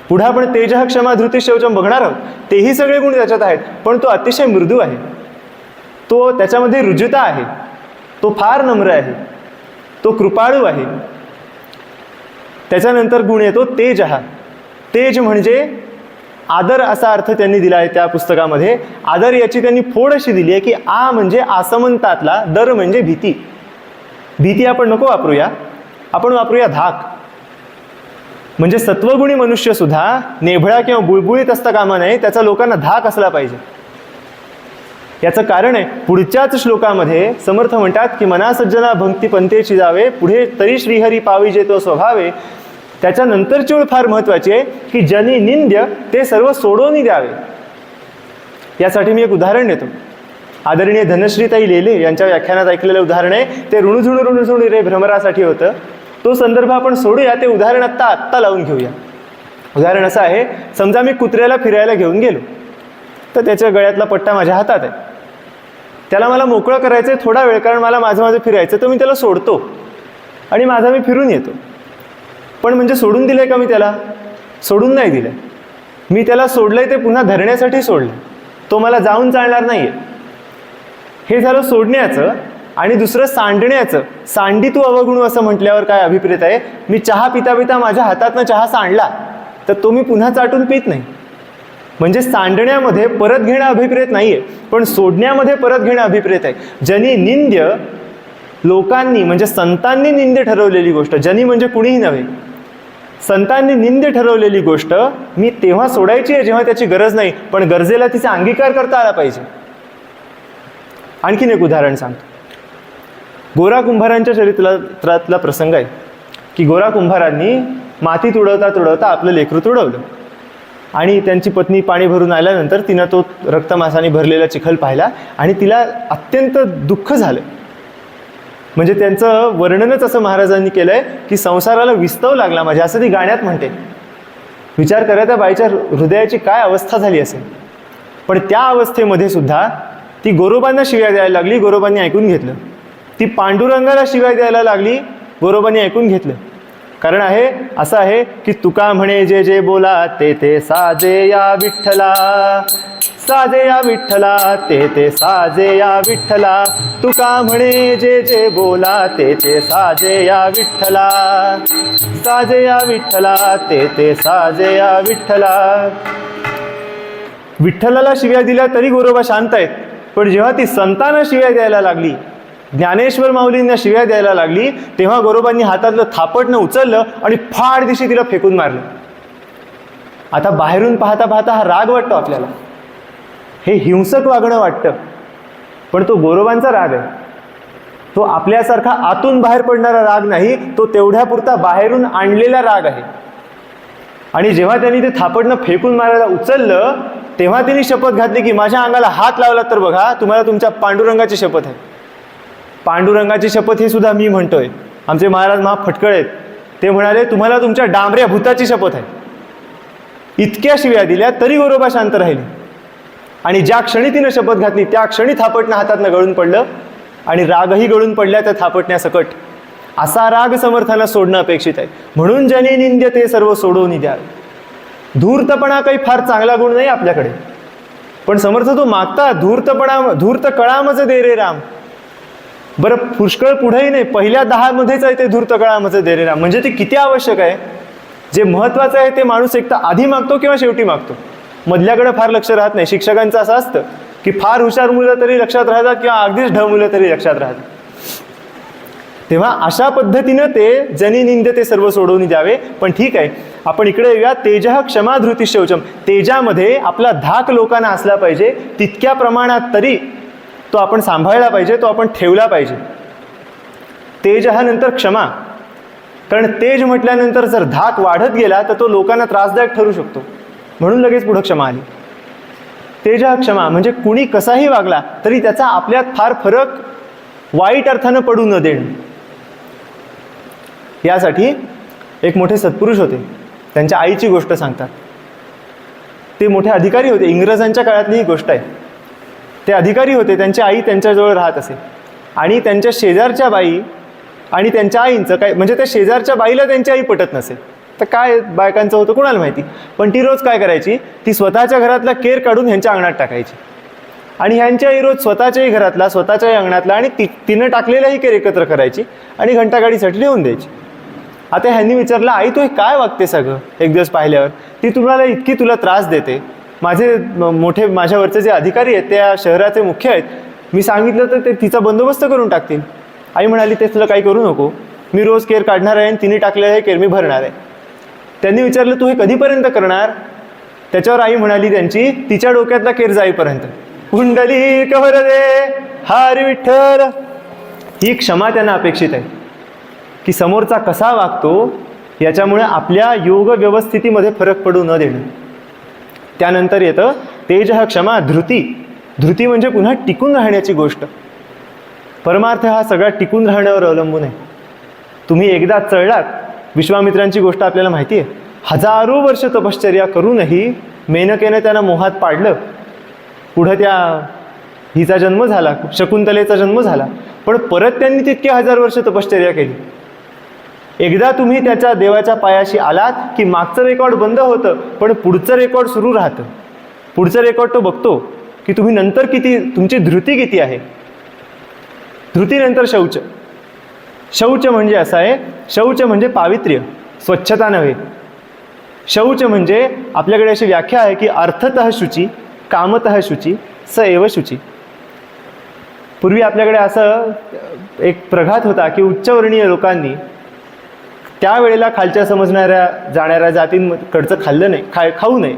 पुढे आपण तेजः क्षमा धृती शौचम बघणार आहोत. तेही सगळे गुण त्याच्यात आहेत, पण तो अतिशय मृदू आहे. तो त्याच्यामध्ये रुजुता आहे. तो फार नम्र आहे. तो कृपाळू आहे. त्याच्यानंतर गुण येतो तेजः. तेज म्हणजे आदर असा अर्थ त्यांनी दिला आहे त्या पुस्तकामध्ये. आदर याची त्यांनी फोड अशी दिली आहे की आ म्हणजे आसमंतातला, दर म्हणजे भीती. भीती आपण नको वापरूया, आपण वापरूया धाक. म्हणजे सत्वगुणी मनुष्य सुद्धा नेभळा किंवा बुळबुळीत असता कामा नये, त्याचा लोकांना धाक असला पाहिजे. याचं कारण आहे पुढच्याच श्लोकामध्ये समर्थ म्हणतात की मना सज्जना भक्ती पंथेची जावे, पुढे तरी श्रीहरी पाविजे तो स्वभावे. त्याच्यानंतरची ओळ फार महत्वाची आहे की जनी निंद्य ते सर्व सोडून द्यावे. यासाठी मी एक उदाहरण देतो. आदरणीय धनश्रीताई लेले यांच्या व्याख्यानात ऐकलेलं उदाहरण आहे. ते ऋणझुणू रे भ्रमरासाठी होतं. तो संदर्भ आपण सोडूया, ते उदाहरण आत्ता लावून घेऊया. उदाहरण असं आहे, समजा मी कुत्र्याला फिरायला घेऊन गेलो, तर त्याच्या गळ्यातला पट्टा माझ्या हातात आहे. त्याला मला मोकळं करायचं आहे थोडा वेळ, कारण मला माझं फिरायचं, तर मी त्याला सोडतो आणि मी फिरून येतो. पण म्हणजे सोडून दिलं आहे का मी त्याला? सोडून नाही दिलं. मी त्याला सोडलं आहे ते पुन्हा धरण्यासाठी सोडलं. तो मला जाऊन चालणार नाही आहे. हे झालं सोडण्याचं. आणि दुसरं सांडण्याचं. सांडी तू अवगुणू असं म्हटल्यावर काय अभिप्रेत आहे? मी चहा पिता पिता माझ्या हातातनं चहा सांडला तर तो मी पुन्हा चाटून पित नाही. म्हणजे सांडण्यामध्ये परत घेणं अभिप्रेत नाही आहे, पण सोडण्यामध्ये परत घेणं अभिप्रेत आहे. जनी निंद्य, लोकांनी म्हणजे संतांनी निंद्य ठरवलेली गोष्ट, जनी म्हणजे कुणीही नव्हे, संतांनी निंद्य ठरवलेली गोष्ट मी तेव्हा सोडायची आहे जेव्हा त्याची गरज नाही, पण गरजेला तिचा अंगीकार करता आला पाहिजे. आणखीन एक उदाहरण सांगतो. गोरा कुंभारांच्या चरित्रातला प्रसंग आहे की गोरा कुंभारांनी माती तुडवता आपलं लेकरू तुडवलं आणि त्यांची पत्नी पाणी भरून आल्यानंतर तिनं तो रक्तमासाने भरलेला चिखल पाहिला आणि तिला अत्यंत दुःख झालं. म्हणजे त्यांचं वर्णनच असं महाराजांनी केलं आहे की संसाराला विस्तव लागला माझ्या, असं ती गाण्यात म्हणते. विचार करा त्या बाईच्या हृदयाची काय अवस्था झाली असेल. पण त्या अवस्थेमध्ये सुद्धा ती गोरोबांना शिव्या द्यायला लागली, गोरोबांनी ऐकून घेतलं. ती पांडुरंगाला शिव्या द्यायला लागली, गोरोबांनी ऐकून घेतलं. कारण असं आहे की तुका म्हणे जे जे बोला ते ते साजे या विठ्ठला, साजे या विठ्ठला, ते ते साजे या विठ्ठला. तुका म्हणे जे जे बोला ते ते साजे या विठ्ठला, साजे या विठ्ठला, ते ते साजे या विठ्ठला. विठ्ठलाला शिव्या दिल्या तरी गोरोबा शांत आहेत, पण जेव्हा ती संतांना शिव्या द्यायला लागली, ज्ञानेश्वर माऊलींना शिव्या द्यायला लागली, तेव्हा गोरोबांनी हातातलं थापटनं उचललं आणि फाड दिशी तिला फेकून मारलं. आता बाहेरून पाहता पाहता हा राग वाटतो आपल्याला, हे हिंसक वागणं वाटतं, पण तो गोरोबांचा राग आहे. तो आपल्यासारखा आतून बाहेर पडणारा राग नाही, तो तेवढ्यापुरता बाहेरून आणलेला राग आहे. आणि जेव्हा त्यांनी ते थापटनं फेकून मारायला उचललं, तेव्हा त्यांनी शपथ घातली की माझ्या अंगाला हात लावला तर बघा, तुम्हाला तुमच्या पांडुरंगाची शपथ आहे. पांडुरंगाची शपथ ही सुद्धा मी म्हणतोय. आमचे महाराज फटकळ आहेत. ते म्हणाले तुम्हाला तुमच्या डांबऱ्या भूताची शपथ आहे. इतक्या शिव्या दिल्या तरी गोरोबा शांत राहिली. आणि ज्या क्षणी तिनं शपथ घातली त्या क्षणी थापटणं हातातनं गळून पडलं आणि रागही गळून पडल्या त्या थापटण्यासकट. असा राग समर्थांना सोडणं अपेक्षित आहे. म्हणून जनी निंद्य ते सर्व सोडवून द्यावे. धूर्तपणा काही फार चांगला गुण नाही आपल्याकडे, पण समर्थ तो मागता धूर्त कळामच दे रे राम. बरं, पुष्कळ पुढेही नाही, पहिल्या 10 मध्येच आहे ते धूर्त कळामच दे रे राम. म्हणजे ते किती आवश्यक आहे. जे महत्त्वाचं आहे ते माणूस एक तर आधी मागतो किंवा शेवटी मागतो, मधल्याकडे फार लक्ष राहत नाही. शिक्षकांचं असं असतं की फार हुशार मुलं तरी लक्षात राहतात किंवा अगदीच ढ मुलं तरी लक्षात राहतात. तेव्हा अशा पद्धतीनं ते जनी निंद्य ते सर्व सोडवून द्यावे. पण ठीक आहे, आपण इकडे येऊया. तेजः क्षमा धृती शौचम. तेजामध्ये आपला धाक लोकांना असला पाहिजे, तितक्या प्रमाणात तरी तो आपण सांभाळला पाहिजे, तो आपण ठेवला पाहिजे. तेज हा नंतर क्षमा, कारण तेज म्हटल्यानंतर जर धाक वाढत गेला तर तो लोकांना त्रासदायक ठरू शकतो. म्हणून लगेच पुढं क्षमा आली. तेज हा क्षमा म्हणजे कुणी कसाही वागला तरी त्याचा आपल्यात फार फरक वाईट अर्थानं पडू न देणं. यासाठी एक मोठे सत्पुरुष होते, त्यांच्या आईची गोष्ट सांगतात. ते मोठे अधिकारी होते, इंग्रजांच्या काळातली ही गोष्ट आहे. ते अधिकारी होते, त्यांची आई त्यांच्याजवळ राहत असे आणि त्यांच्या शेजारच्या बाई आणि त्यांच्या आईंचं काय म्हणजे त्या शेजारच्या बाईला त्यांची आई पटत नसे. तर काय बायकांचं होतं कोणाला माहिती. पण ती रोज काय करायची, ती स्वतःच्या घरातला केर काढून ह्यांच्या अंगणात टाकायची आणि ह्यांच्याही रोज स्वतःच्याही घरातला स्वतःच्याही अंगणातला आणि तिनं टाकलेलाही केर एकत्र करायची आणि घंटागाडीसाठी लिहून द्यायची. आता ह्यांनी विचारलं, आई तू हे काय वागते सगळं. एक दिवस पाहिल्यावर ती तुला त्रास देते, माझ्यावरचे जे अधिकारी आहेत त्या शहराचे मुख्य आहेत, मी सांगितलं तर ते तिचा बंदोबस्त करून टाकतील. आई म्हणाली, ते तुला काही करू नको, मी रोज केर काढणार आहे आणि तिने टाकलेलं हे केर मी भरणार आहे. त्यांनी विचारलं, तू हे कधीपर्यंत करणार. त्याच्यावर आई म्हणाली त्यांची, तिच्या डोक्यातला केर जाईपर्यंत. कुंडली कवर दे हरी विठ्ठल. ही क्षमा त्यांना अपेक्षित आहे की समोरचा कसा वागतो याच्यामुळे आपल्या योग व्यवस्थितीमध्ये फरक पडू न देणं. त्यानंतर येतं तेज क्षमा धृती. धृती म्हणजे पुन्हा टिकून राहण्याची गोष्ट. परमार्थ हा सगळा टिकून राहण्यावर अवलंबून आहे. तुम्ही एकदा चढलात, विश्वामित्रांची गोष्ट आपल्याला माहिती आहे, हजारो वर्ष तपश्चर्या करूनही मेनकेनं त्यांना मोहात पाडलं. पुढं हिचा जन्म झाला, शकुंतलेचा जन्म झाला, पण परत त्यांनी तितके 1000 वर्ष तपश्चर्या केली. एकदा तुम्ही त्याच्या देवाच्या पायाशी आलात की मागचं रेकॉर्ड बंद होतं, पण पुढचं रेकॉर्ड सुरू राहतं. पुढचं रेकॉर्ड तो बघतो की तुम्ही नंतर तुमची धृती किती आहे. धृतीनंतर शौच. शौच म्हणजे असं आहे, शौच म्हणजे पावित्र्य, स्वच्छता नव्हे. शौच म्हणजे आपल्याकडे अशी व्याख्या आहे की अर्थतः शुची, कामतः शुची, स एव शुची. पूर्वी आपल्याकडे असं एक प्रघात होता की उच्चवर्णीय लोकांनी त्यावेळेला खालच्या जाणाऱ्या जातींकडचं खाल्लं नाही, खाऊ नये.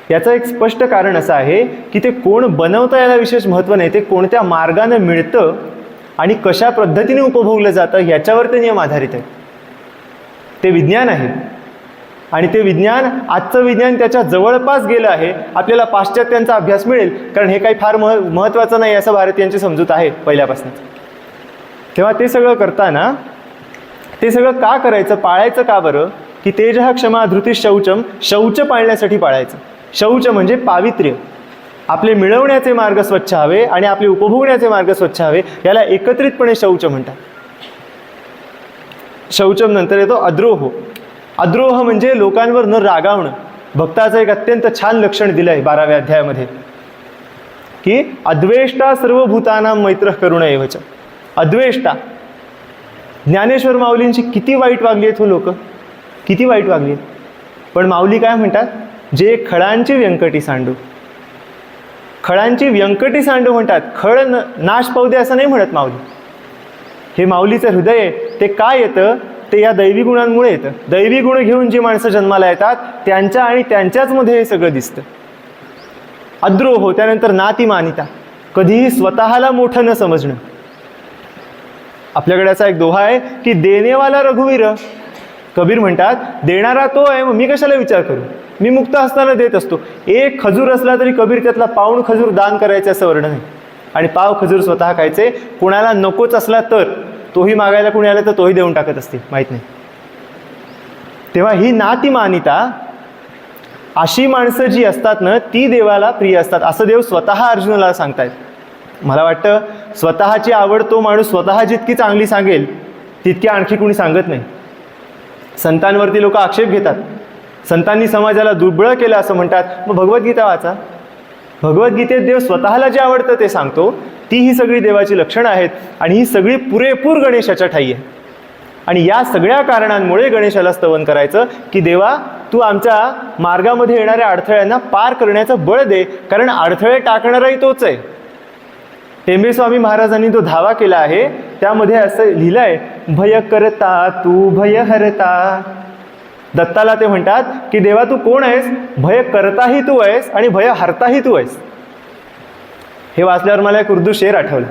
याचं एक स्पष्ट कारण असं आहे की ते कोण बनवतं याला विशेष महत्त्व नाही, ते कोणत्या मार्गाने मिळतं आणि कशा पद्धतीने उपभोगलं जातं ह्याच्यावर ते नियम आधारित आहे. ते विज्ञान आहे आणि ते विज्ञान, आजचं विज्ञान त्याच्या जवळपास गेलं आहे. आपल्याला पाश्चात्यांचा अभ्यास मिळेल, कारण हे काही फार महत्त्वाचं नाही असं भारतीयांची समजूत आहे पहिल्यापासून. तेव्हा ते सगळं करताना ते सगळं का करायचं, पाळायचं का बरं, की तेज क्षमा धृती शौचम. शौच पाळण्यासाठी पाळायचं. शौच म्हणजे पावित्र्य. आपले मिळवण्याचे मार्ग स्वच्छ हवे आणि आपले उपभोगण्याचे मार्ग स्वच्छ हवे, याला एकत्रितपणे शौच म्हणतात. शौचम नंतर येतो अद्रोह. अद्रोह म्हणजे लोकांवर न रागावणं. भक्ताचं एक अत्यंत छान लक्षण दिलं आहे 12व्या अध्यायामध्ये की अद्वेष्टा सर्वभूतानां मैत्रः करुण एवच. अद्वेष्टा. ज्ञानेश्वर माऊलींची किती वाईट वागली आहेत हो लोक, किती वाईट वागली आहेत. पण माऊली काय म्हणतात, जे खळांची व्यंकटी सांडू. खळांची व्यंकटी सांडू म्हणतात. खळ नाश पावू दे असं नाही म्हणत माऊली. हे माऊलीचं हृदय आहे. ते काय येतं, ते या दैवी गुणांमुळे येतं. दैवी गुण घेऊन जी माणसं जन्माला येतात त्यांच्या आणि त्यांच्याच मध्ये हे सगळं दिसतं. अद्रोह. त्यानंतर नातिमानिता. कधीही स्वतःला मोठं न समजणं. आपल्याकडे असा एक दोहा आहे की देणेवाला रघुवीर. कबीर म्हणतात, देणारा तो आहे, मग मी कशाला विचार करू, मी मुक्त असताना देत असतो. एक खजूर असला तरी कबीर त्यातला पाऊण खजूर दान करायचे असं वर्णन आहे. आणि पाव खजूर स्वतः खायचे. कोणाला नकोच असला तर तोही मागायला कोणी आलं तर तोही देऊन टाकत असते, माहीत नाही. तेव्हा ही नातिमानिता, अशी माणसं जी असतात ना ती देवाला प्रिय असतात असं देव स्वतः अर्जुनाला सांगतायत. मला वाटतं स्वतःची आवड तो माणूस स्वतः जितकी चांगली सांगेल तितकी आणखी कोणी सांगत नाही. संतांवरती लोक आक्षेप घेतात, संतांनी समाजाला दुर्बळ केलं असं म्हणतात. मग भगवद्गीता वाचा. भगवद्गीतेत देव स्वतःला जे आवडतं ते सांगतो. ती ही सगळी देवाची लक्षणं आहेत आणि ही सगळी पुरेपूर गणेशाच्या ठायी आहे. आणि या सगळ्या कारणांमुळे गणेशाला स्तवन करायचं की देवा तू आमच्या मार्गामध्ये येणाऱ्या अडथळ्यांना पार करण्याचं बळ दे, कारण अडथळे टाकणाराही तोच आहे. टेंबेस्वामी महाराजांनी तो धावा केला आहे, त्यामध्ये असं लिहिलं आहे, भय करता तू भय हरता. दत्ताला ते म्हणतात की देवा तू कोण आहेस, भय करताही तू आहेस आणि भय हरताही तू आहेस. हे वाचल्यावर मला एक उर्दू शेर आठवला.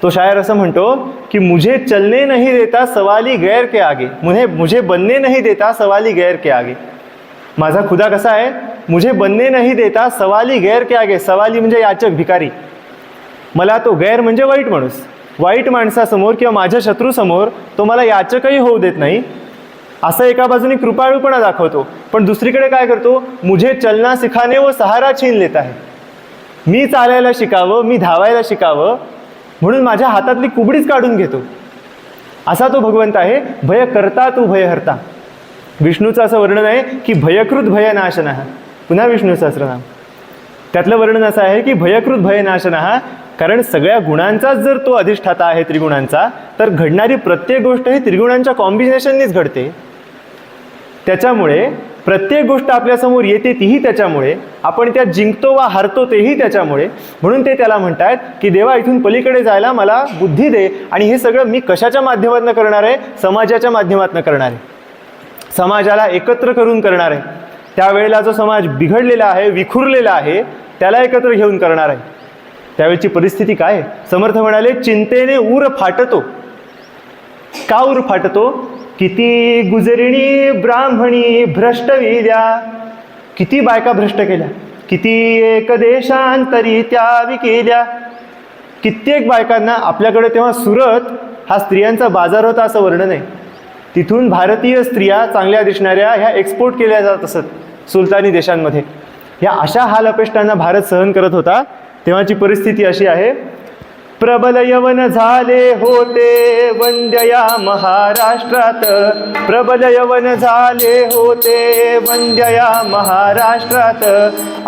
तो शायर असं म्हणतो की मुझे चलने नहीं देता सवाली गैर के आगे, मुझे बनने नहीं देता सवाली गैर के आगे. माझा खुदा कसा आहे, मुझे बनने नहीं देता सवाली गैर के आगे. सवाली म्हणजे याचक, भिकारी. मला तो गैर म्हणजे वाईट माणूस, वाईट माणसासमोर किंवा माझ्या शत्रूसमोर तो मला याचकही होऊ देत नाही. असं एका बाजूने कृपाळूपणा दाखवतो, पण दुसरीकडे काय करतो, मुझे चलना सिखाने व सहारा छीन लेता है. मी चालायला शिकावं, मी धावायला शिकावं म्हणून माझ्या हातातली कुबडीच काढून घेतो. असा तो भगवंत आहे. भय करता तू भय हरता. विष्णूचं असं वर्णन आहे की भयकृत भयनाशनः, पुन्हा विष्णू सहस्रनाम. त्यातलं वर्णन असं आहे की भयकृत भयनाशनः, कारण सगळ्या गुणांचाच जर तो अधिष्ठाता आहे त्रिगुणांचा, तर घडणारी प्रत्येक गोष्ट ही त्रिगुणांच्या कॉम्बिनेशननीच घडते. त्याच्यामुळे प्रत्येक गोष्ट आपल्यासमोर येते तीही त्याच्यामुळे, आपण त्या जिंकतो वा हारतो तेही त्याच्यामुळे. म्हणून ते त्याला म्हणतात की देवा इथून पलीकडे जायला मला बुद्धी दे, आणि हे सगळं मी कशाच्या माध्यमातून करणार आहे? समाजाच्या माध्यमातून करणार आहे, समाजाला एकत्र करून करणार आहे. त्यावेळेला जो समाज बिघडलेला आहे, विखुरलेला आहे, त्याला एकत्र घेऊन करणार आहे. त्यावेळची परिस्थिती काय आहे? समर्थ म्हणाले चिंतेने ऊर फाटतो. का ऊर फाटतो? किती गुजरिणी ब्राह्मणी भ्रष्ट विद्या, किती बायका भ्रष्ट केल्या, किती एक देशांतरी त्या विकेल्या. कित्येक बायकांना आपल्याकडे तेव्हा सुरत हा स्त्रियांचा बाजार होता असं वर्णन आहे. तिथून भारतीय स्त्रिया चांगल्या दिसणाऱ्या ह्या एक्सपोर्ट केल्या जात असत सुलतानी देशांमध्ये. या अशा हाल अपेष्टांना भारत सहन करत होता. तेव्हाची परिस्थिती अशी आहे, प्रबल यवन झाले होते वंद्य या महाराष्ट्रात, प्रबल यवन झाले होते वंद्य या महाराष्ट्रात.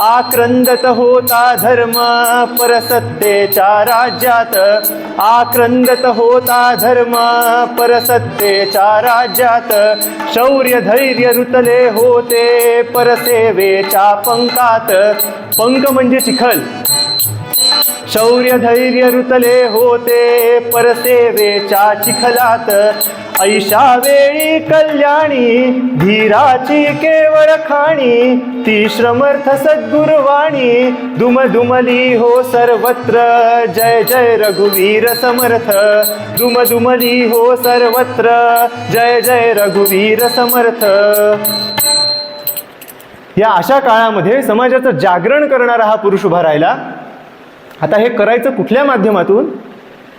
आक्रंदत होता धर्म परसत्तेच्या राज्यात, आक्रंदत होता धर्म परसत्तेच्या राज्यात. शौर्य धैर्य रुतले होते परसेवेच्या पंकात. पंक म्हणजे चिखल. शौर्य धैर्य रुतले होते परसेवेच्या चिखलात. ऐशा वेळी कल्याणी धीराची केवळ खाणी, ती श्रमर्थ सद्गुरुवाणी. दुमदुमली हो सर्वत्र जय जय रघुवीर समर्थ, दुमदुमली हो सर्वत्र जय जय रघुवीर समर्थ. या अशा काळामध्ये समाजाचं जागरण करणारा हा पुरुष उभा राहिला. आता हे करायचं कुठल्या माध्यमातून?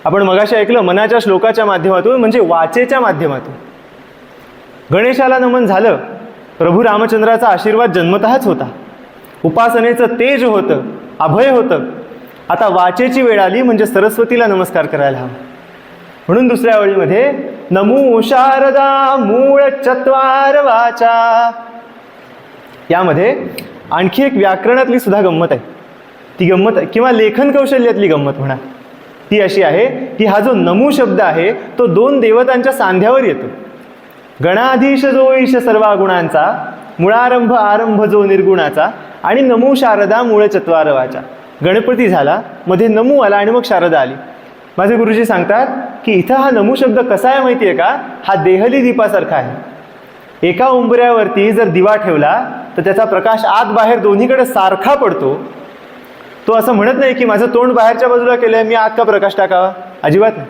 आपण मगाशी ऐकलं, मनाच्या श्लोकाच्या माध्यमातून, म्हणजे वाचेच्या माध्यमातून. गणेशाला नमन झालं, प्रभू रामचंद्राचा आशीर्वाद जन्मतःच होता, उपासनेचं तेज होतं, अभय होतं. आता वाचेची वेळ आली, म्हणजे सरस्वतीला नमस्कार करायला हवा. म्हणून दुसऱ्या ओळीमध्ये नमो शारदा मूळ चत्वार वाचा. यामध्ये आणखी एक व्याकरणातली सुद्धा गंमत आहे. ती गंमत किंवा लेखन कौशल्यातली गंमत म्हणा, ती अशी आहे की हा जो नमू शब्द आहे तो दोन देवतांच्या सांध्यावर येतो. गणाधीश जो ईश सर्वा गुणांचा, मुळारंभ आरंभ जो निर्गुणाचा, आणि नमो शारदा मूळ चत्वार वाचा. गणपती झाला, मध्ये नमू आला, आणि मग शारदा आली. माझे गुरुजी सांगतात की इथं हा नमू शब्द कसा आहे माहिती आहे का? हा देहली दीपासारखा आहे. एका उंबऱ्यावरती जर दिवा ठेवला तर त्याचा प्रकाश आत बाहेर दोन्हीकडे सारखा पडतो. तो असं म्हणत नाही की माझं तोंड बाहेरच्या बाजूला केलंय, मी आत का प्रकाश टाकावा, अजिबात नाही.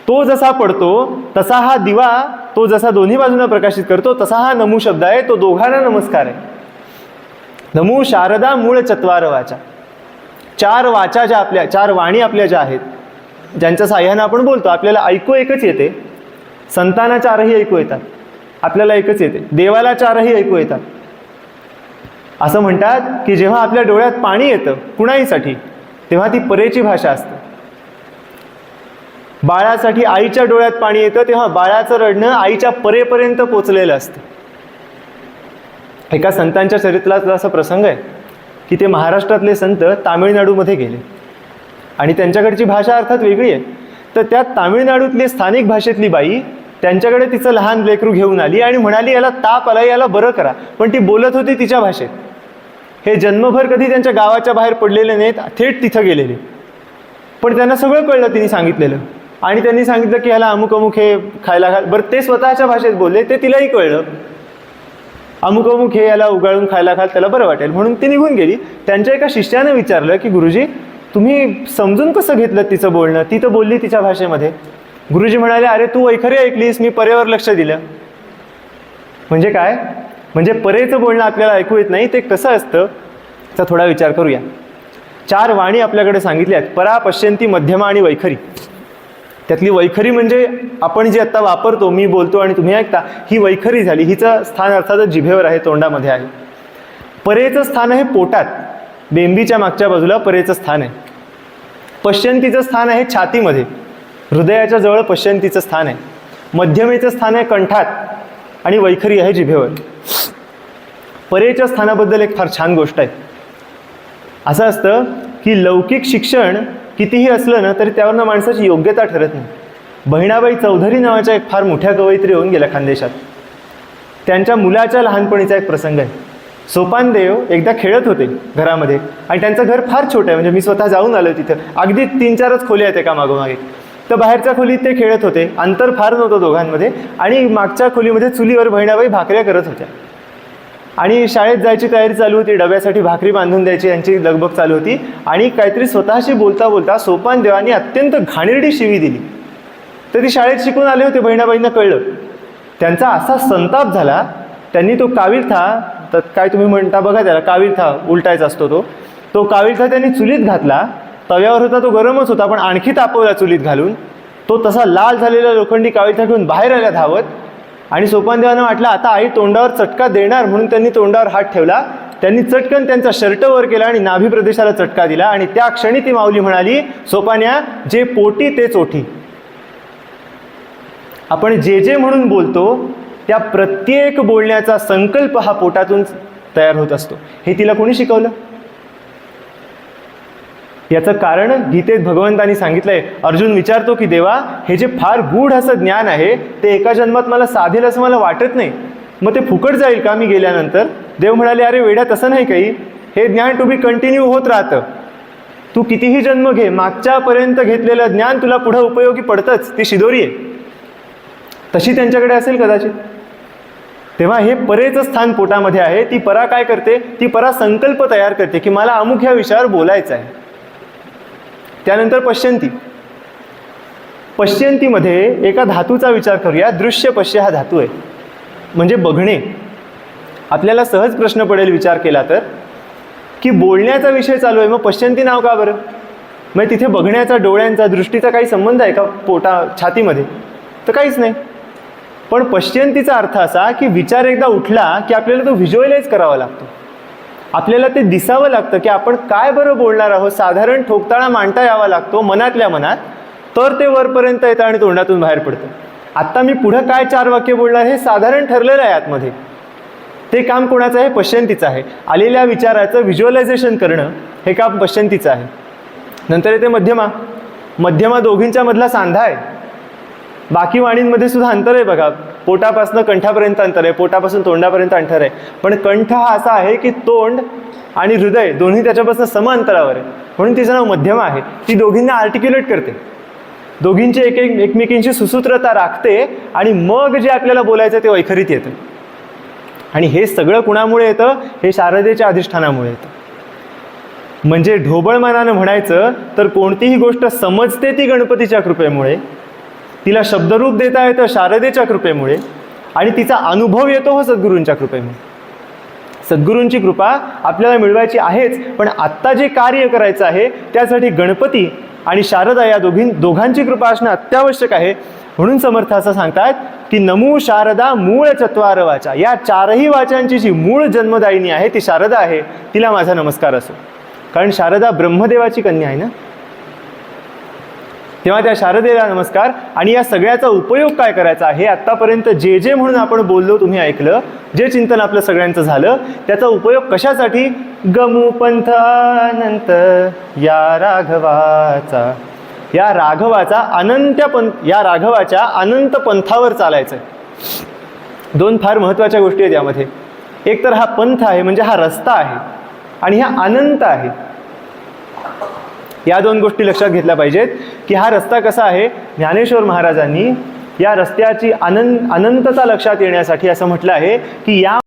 तो जसा पडतो तसा हा दिवा, तो जसा दोन्ही बाजूंना प्रकाशित करतो, तसा हा नमू शब्द आहे. तो दोघांना नमस्कार आहे. नमो शारदा मूळ चत्वार वाचा. चार वाचा ज्या आपल्या, चार वाणी आपल्या ज्या आहेत, ज्यांच्या साह्यानं आपण बोलतो, आपल्याला ऐकू एकच येते. संतांना चारही ऐकू येतात, आपल्याला एकच येते. देवाला चारही ऐकू येतात. असं म्हणतात की जेव्हा आपल्या डोळ्यात पाणी येतं कुणाहीसाठी, तेव्हा ती परेची भाषा असते. बाळासाठी आईच्या डोळ्यात पाणी येतं तेव्हा बाळाचं रडणं आईच्या परेपर्यंत पोचलेलं असतं. एका संतांच्या चरित्रातला असा प्रसंग आहे की ते महाराष्ट्रातले संत तामिळनाडूमध्ये गेले, आणि त्यांच्याकडची भाषा अर्थात वेगळी आहे. तर त्या तामिळनाडूतली स्थानिक भाषेतली बाई त्यांच्याकडे तिचं लहान लेकरू घेऊन आली आणि म्हणाली, याला ताप आला, याला बरं करा. पण ती बोलत होती तिच्या भाषेत. हे जन्मभर कधी त्यांच्या गावाच्या बाहेर पडलेले नाहीत, थेट तिथं गेलेले. पण त्यांना सगळं कळलं तिने सांगितलेलं, आणि त्यांनी सांगितलं की ह्याला अमुक अमुक हे खायला घाल. बरं, ते स्वतःच्या भाषेत बोलले, ते तिलाही कळलं. अमुक अमुक हे याला उगाळून खायला घाल, त्याला बरं वाटेल. म्हणून ती निघून गेली. त्यांच्या एका शिष्यानं विचारलं की गुरुजी, तुम्ही समजून कसं घेतलं तिचं बोलणं? ती तर बोलली तिच्या भाषेमध्ये. गुरुजी म्हणाले, अरे तू वैखरी ऐकलीस, मी परेवर लक्ष दिलं. म्हणजे काय? म्हणजे परेचं बोलणं आपल्याला ऐकू येत नाही. ते कसं असतं तर थोडा विचार करूया. चार वाणी आपल्याकडे सांगितल्या आहेत, परा, पश्यंती, मध्यमा आणि वैखरी. त्यातली वैखरी म्हणजे आपण जी आत्ता वापरतो, मी बोलतो आणि तुम्ही ऐकता, ही वैखरी झाली. हिचं स्थान अर्थातच जिभेवर आहे, तोंडामध्ये आहे. परेचं स्थान आहे पोटात, बेंबीच्या मागच्या बाजूला परेचं स्थान आहे. पश्यंतीचं स्थान आहे छातीमध्ये, हृदयाच्या जवळ पश्यंतीचं स्थान आहे. मध्यमेचं स्थान आहे कंठात, आणि वैखरी आहे जिभेवर. परेच्या स्थानाबद्दल एक फार छान गोष्ट आहे. असं असतं की लौकिक शिक्षण कितीही असलं ना तरी त्यावरनं माणसाची योग्यता ठरत नाही. बहिणाबाई चौधरी नावाच्या एक फार मोठ्या कवयित्री होऊन गेल्या खानदेशात. त्यांच्या मुलाच्या लहानपणीचा एक प्रसंग आहे. सोपानदेव एकदा खेळत होते घरामध्ये आणि त्यांचं घर फार छोटं आहे, म्हणजे मी स्वतः जाऊन आलो तिथं. अगदी 3-4च खोल्या आहेत एका मागोमागे. तर बाहेरच्या खोलीत ते खेळत होते. अंतर फार नव्हतं दोघांमध्ये आणि मागच्या खोलीमध्ये चुलीवर बहिणाबाई भाकऱ्या करत होत्या आणि शाळेत जायची तयारी चालू होती. डब्यासाठी भाकरी बांधून द्यायची यांची लगबग चालू होती आणि काहीतरी स्वतःशी बोलता बोलता सोपानदेवानी अत्यंत घाणेरडी शिवी दिली. तर ती शाळेत शिकून आले होते, बहिणाबाईंना कळलं. त्यांचा असा संताप झाला, त्यांनी तो काविलथा, तर काय तुम्ही म्हणता बघा त्याला, काविलथा उलटायचा असतो तो काविलथा त्यांनी चुलीत घातला. तव्यावर होता तो गरमच होता पण आणखी तापवला चुलीत घालून. तो तसा लाल झालेला लोखंडी काविलथा घेऊन बाहेर आल्या धावत आणि सोपानदेवानं वाटलं आता आई तोंडावर चटका देणार म्हणून त्यांनी तोंडावर हात ठेवला. त्यांनी चटकन त्यांचा शर्ट वर केला आणि नाभी प्रदेशाला चटका दिला आणि त्या क्षणी ती माऊली म्हणाली, सोपान्या जे पोटी तेच ओठी. आपण जे म्हणून बोलतो त्या प्रत्येक बोलण्याचा संकल्प हा पोटातून तयार होत असतो. हे तिला कोणी शिकवलं? याचं कारण गीतेत भगवंतांनी सांगितलंय. अर्जुन विचारतो की देवा हे जे फार गूढ असं ज्ञान आहे ते एका जन्मात मला साधेल असं मला वाटत नाही, मग ते फुकट जाईल का मी गेल्यानंतर? देव म्हणाले अरे वेड्या तसं नाही काही, हे ज्ञान टू बी कंटिन्यू होत राहतं. तू कितीही जन्म घे, मागच्यापर्यंत घेतलेलं ज्ञान तुला पुढं उपयोगी पडतंच. ती शिदोरी आहे तशी त्यांच्याकडे असेल कदाचित. तेव्हा हे परेचं स्थान पोटामध्ये आहे. ती परा काय करते? ती परा संकल्प तयार करते की मला अमुक ह्या विषयावर बोलायचं आहे. त्यानंतर पश्यंती. पश्यंतीमध्ये एका धातूचा विचार करूया. दृश्य पश्य हा धातू आहे, म्हणजे बघणे. आपल्याला सहज प्रश्न पडेल विचार केला तर की बोलण्याचा विषय चालू आहे, मग पश्यंती नाव का बरं? मग तिथे बघण्याचा, डोळ्यांचा, दृष्टीचा काही संबंध आहे का छातीमध्ये? तर काहीच नाही. पण पश्यंतीचा अर्थ असा की विचार एकदा उठला की आपल्याला तो व्हिज्युअलाइज करावा लागतो. आपल्याला ते दिसावं लागतं की आपण काय बरं बोलणार आहोत. साधारण ठोकताळा मांडता यावा लागतो मनातल्या मनात, तर ते वरपर्यंत येतं आणि तोंडातून बाहेर पडतं. आत्ता मी पुढं काय 4 वाक्य बोलणार हे साधारण ठरलेलं आहे आतमध्ये. ते काम कोणाचं आहे? पश्यंतीचं आहे. आलेल्या विचाराचं व्हिज्युअलायझेशन करणं हे काम पश्यंतीचं आहे. नंतर येते मध्यमा. मध्यमा दोघींच्या मधला सांधा आहे. बाकी वाणींमध्ये सुद्धा अंतर आहे बघा. पोटापासून कंठापर्यंत अंतर आहे, पोटापासून तोंडापर्यंत अंतर आहे. पण कंठ हा असा आहे की तोंड आणि हृदय दोन्ही त्याच्यापासून सम अंतरावर आहे, म्हणून तिचं नाव मध्यमा आहे. ती दोघींना आर्टिक्युलेट करते, दोघींची एकमेकींची सुसूत्रता राखते आणि मग जे आपल्याला बोलायचं ते वैखरीत येतं. आणि हे सगळं कुणामुळे येतं? हे शारदेच्या अधिष्ठानामुळे येतं. म्हणजे ढोबळ मनानं म्हणायचं तर कोणतीही गोष्ट समजते ती गणपतीच्या कृपेमुळे, तिला शब्दरूप देता येतं शारदेच्या कृपेमुळे, आणि तिचा अनुभव येतो हो सद्गुरूंच्या कृपेमुळे. सद्गुरूंची कृपा आपल्याला मिळवायची आहेच, पण आत्ता जे कार्य करायचं आहे त्यासाठी गणपती आणि शारदा या दोघांची कृपा असणं अत्यावश्यक आहे. म्हणून समर्थ असं सांगतात की नमो शारदा मूळ चत्वार वाचा. या 4ही वाचांची जी मूळ जन्मदायिनी आहे ती शारदा आहे, तिला माझा नमस्कार असो. कारण शारदा ब्रह्मदेवाची कन्या आहे ना, तेव्हा त्या शारदेला नमस्कार. आणि या सगळ्याचा उपयोग काय करायचा आहे? आत्तापर्यंत जे म्हणून आपण बोललो, तुम्ही ऐकलं, जे चिंतन आपलं सगळ्यांचं झालं, त्याचा उपयोग कशासाठी? गमू पंथ अनंत या राघवाचा. या राघवाच्या अनंत पंथावर चालायचं आहे. 2 फार महत्त्वाच्या गोष्टी आहेत यामध्ये. एक तर हा पंथ आहे, म्हणजे हा रस्ता आहे, आणि हा अनंत आहे. या 2 गोष्टी लक्षात घेतल्या पाहिजेत की हा रस्ता कसा आहे. ज्ञानेश्वर महाराजांनी या रस्त्याची अनंतता लक्षात येण्यासाठी असं म्हटलं आहे की या